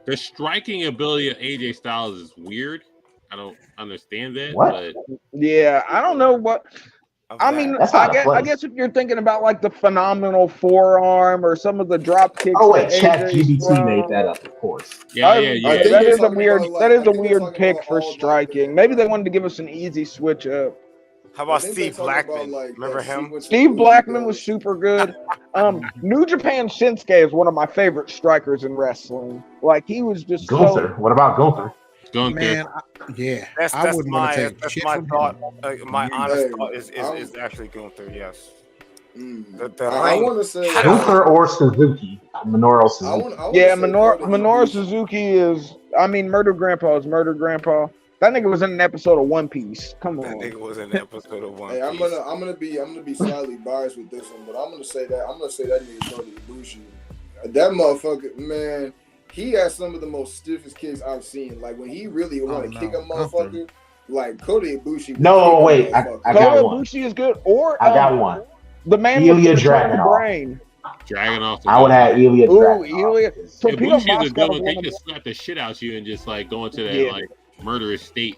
The striking ability of AJ Styles is weird. I don't understand that. What? But yeah, I don't know what. I mean, I guess if you're thinking about like the phenomenal forearm or some of the drop kicks. Oh wait, ChatGPT made that up, of course. Yeah. That is a weird pick for striking. Maybe they wanted to give us an easy switch up. How about Steve Blackman? Remember him? Steve Blackman was super good. New Japan Shinsuke is one of my favorite strikers in wrestling. Like he was just Gunther. What about Gunther? Man, that's my thought. My honest thought is actually Gunther. Yes. I want to say Gunther or Suzuki. Minoru Suzuki. Minoru Suzuki is. I mean, Murder Grandpa is Murder Grandpa. That nigga was in an episode of One Piece. Come on. That nigga was in an episode of One Piece. I'm gonna be slightly biased with this one, but I'm gonna say that nigga Kota Ibushi. That motherfucker, man. He has some of the most stiffest kicks I've seen. Like when he really want to kick a motherfucker, like Kota Ibushi. No, wait, I got one. Ibushi is good. Or I got one. The man Ilya with the Dragunov. Dragunov. I would have Ilya Dragunov. Ilya. Ibushi is a good one. They can slap the shit out you and just like go into that like murderous state.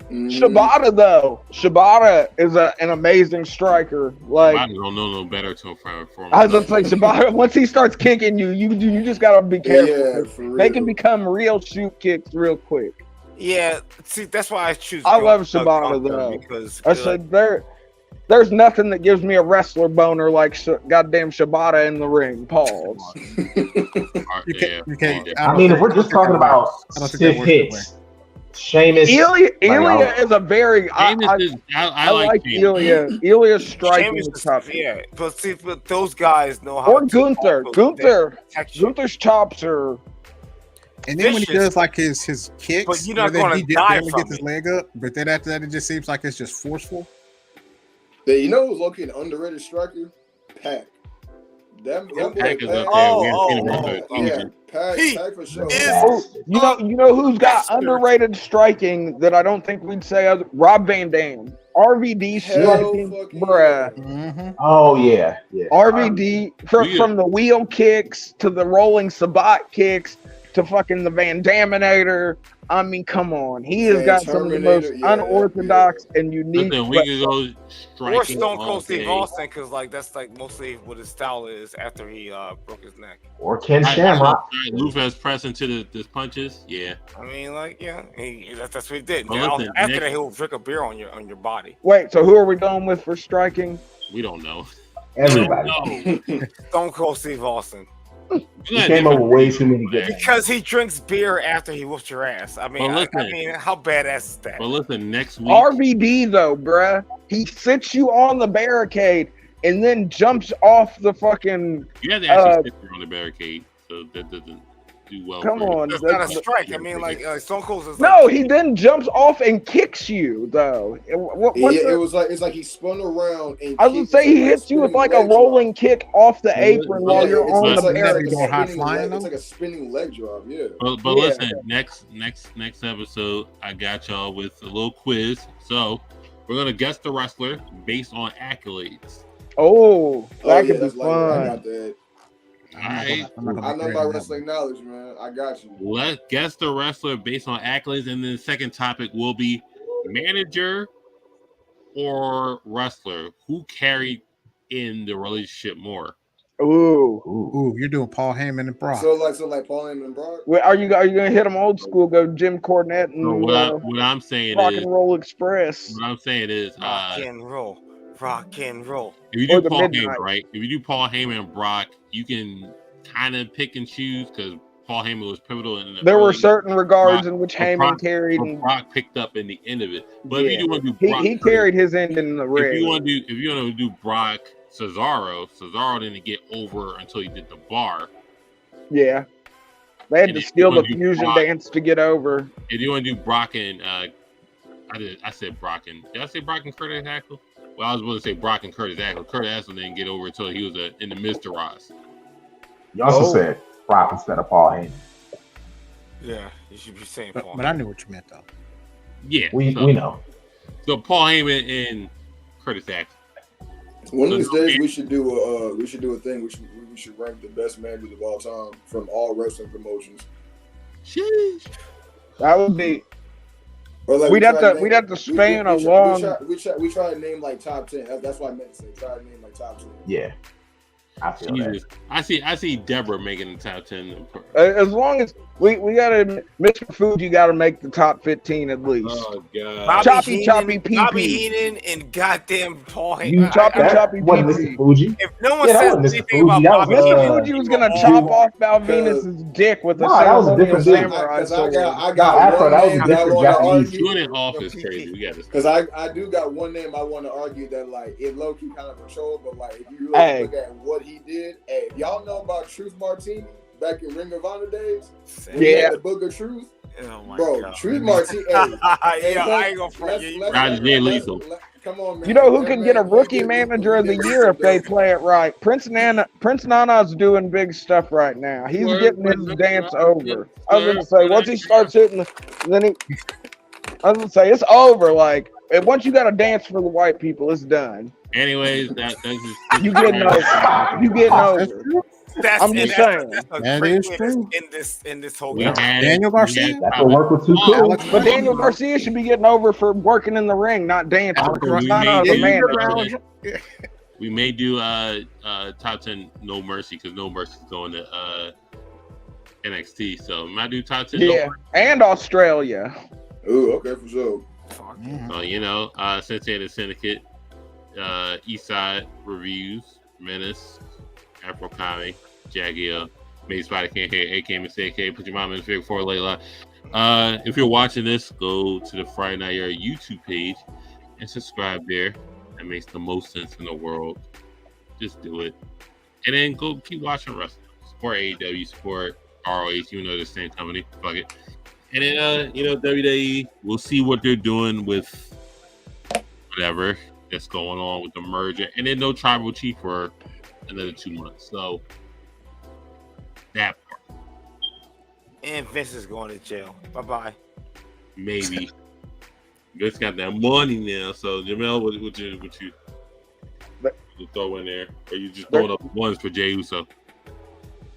Shibata though, Shibata is an amazing striker. Like I don't know no better to for I was gonna say Shibata. Once he starts kicking you, you just gotta be careful. Yeah, they can become real shoot kicks real quick. Yeah, see, that's why I choose. I love Shibata though because I said there's nothing that gives me a wrestler boner like goddamn Shibata in the ring. Pause. I mean, if we're just talking about stiff hits. Sheamus, Ilya is a very. I like Ilya. Ilya's striking is tough. Yeah, but those guys know how. Or Gunther. Gunther's chops are. And then when he does like his kicks, but you're not going to die from his leg up. But then after that, it just seems like it's just forceful. You know who's located an underrated striker? Pac. That Pac is up there. Pac for sure. You know who's got underrated striking that I don't think we'd say? Rob Van Dam. RVD striking, bruh. Mm-hmm. Oh yeah. RVD from the wheel kicks to the rolling Sabat kicks to fucking the Van Daminator. I mean, come on. He has got some of the most unorthodox and unique. Listen, we could go or Stone Cold Steve Austin, because like that's like mostly what his style is after he broke his neck. Or Ken Shamrock. Lufas pressing to the punches. Yeah. I mean, like, that's what he did. After that, he'll drink a beer on your body. Wait, so who are we going with for striking? We don't know. Everybody. Stone Cold Steve Austin. He came up with way too many good because he drinks beer after he whoops your ass. I mean, how badass is that? But listen, next week RVD though, bruh, he sits you on the barricade and then jumps off the fucking. You have to actually sit on the barricade, so that doesn't do well. Come on, that's not a strike. I mean, like Stone Cold is. No, he then jumps off and kicks you though. It's like he spun around. And I was gonna say he hits you with like a rolling kick off the apron while you're on the barricade. It's like a spinning leg drop. Yeah. But listen, next episode, I got y'all with a little quiz. So we're gonna guess the wrestler based on accolades. Oh, that could be fun. I got that. I know my wrestling knowledge, man. I got you. Let's guess the wrestler based on accolades, and then the second topic will be manager or wrestler. Who carried in the relationship more? Ooh, you're doing Paul Heyman and Brock. So like Paul Heyman and Brock. Wait, are you gonna hit them old school? Go Jim Cornette and what I'm saying Rock is and Roll Express. What I'm saying is rock and roll. If you do Paul Heyman, right? If you do Paul Heyman and Brock, you can kind of pick and choose because Paul Heyman was pivotal in the. There were certain regards in which Heyman carried, and Brock picked up in the end of it. But if you do want to do Brock, he carried his end in the ring. If you want to do Brock Cesaro didn't get over until he did the bar. Yeah, they had to steal the fusion dance to get over. If you want to do Brock and I said Brock and did I say Brock and Curtis Axel? Well, I was going to say Brock and Curtis Axel. Curtis Axel didn't get over until he was in the Mr. Ross. You also said Brock instead of Paul Heyman. Yeah, you should be saying Paul. But I knew what you meant though. Yeah, we know. So Paul Heyman and Curtis Axel. One of these days we should do a thing. We should rank the best managers of all time from all wrestling promotions. Sheesh. That would be. Like we'd have to span a long. We try to name like top 10. That's what I meant to say. Try to name like top 10. Yeah, I feel that. I see Deborah making the top 10. As long as we gotta, Mr. Fuji got to make the top 15 at least. Oh god, Choppy PP, Bobby Heenan, and goddamn Paul Heyman. Choppy Mr. Fuji. If no one says anything about Bobby Mr. Fuji was gonna chop off Val Venus's dick with a samurai sword. I got one name office crazy. We got this because I do got one name I want to argue that like it low key kind of a troll, but like if you really look at what he did, if y'all know about Truth Martini back in Ring of Honor days, the Book of Truth. Oh my God. Truth Martini. I ain't gonna front you. Come on, man. You know who could get a rookie manager of the year if they play it right? Prince Nana's doing big stuff right now. He's getting his dance over. I was gonna say once he starts hitting, I was gonna say it's over. Like once you got to dance for the white people, it's done. Anyways, that's just You getting over. You getting over. I'm just saying. That is true. In this whole Daniel Garcia. That's what work with two cool. But Daniel Garcia should be getting over for working in the ring, not dancing. We may do top 10 No Mercy because No Mercy is going to NXT. So we might do top 10. Yeah, and Australia. Ooh, okay, for sure. So Cincinnati Syndicate, Eastside Reviews, Menace, Afro Comic, Jagiel, Made Spider Can't Hear, AK Mistake, AK, Put Your Mom in the Figure 4 Layla. If you're watching this, go to the Friday Night Yerrr YouTube page and subscribe there. That makes the most sense in the world. Just do it. And then go keep watching wrestling. Support AEW, support ROH, even though they're the same company. Fuck it. And then, WWE, we'll see what they're doing with whatever that's going on with the merger. And then no tribal chief for another 2 months. So, that part. And Vince is going to jail. Bye-bye. Maybe. Vince got that money now. So, Jamel, what you throw in there? Or you just throwing up ones for Jey Uso?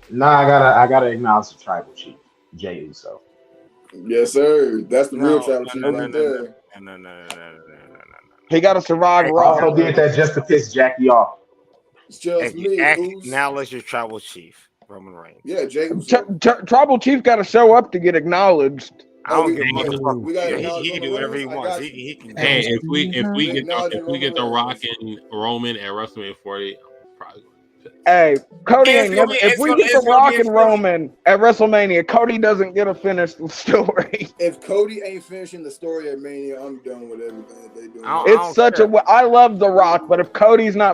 Nah, I gotta acknowledge the tribal chief, Jey Uso. Yes, sir. That's the real tribal chief right there. No. He got to survive. I also did that just to piss Jackie off. It's just me. Now let's your tribal chief, Roman Reigns. Yeah, Jey Tribal chief got to show up to get acknowleded. I don't give a fuck. He can do whatever he wants. He can. Hey, if we get the Rock and Roman at WrestleMania 40, I'm probably. Hey, Cody ain't never. If we get the Rock and Roman at WrestleMania, Cody doesn't get to finish the story. If Cody ain't finishing the story at Mania, I'm done with everything that they do. It's such a. I love the Rock, but if Cody's not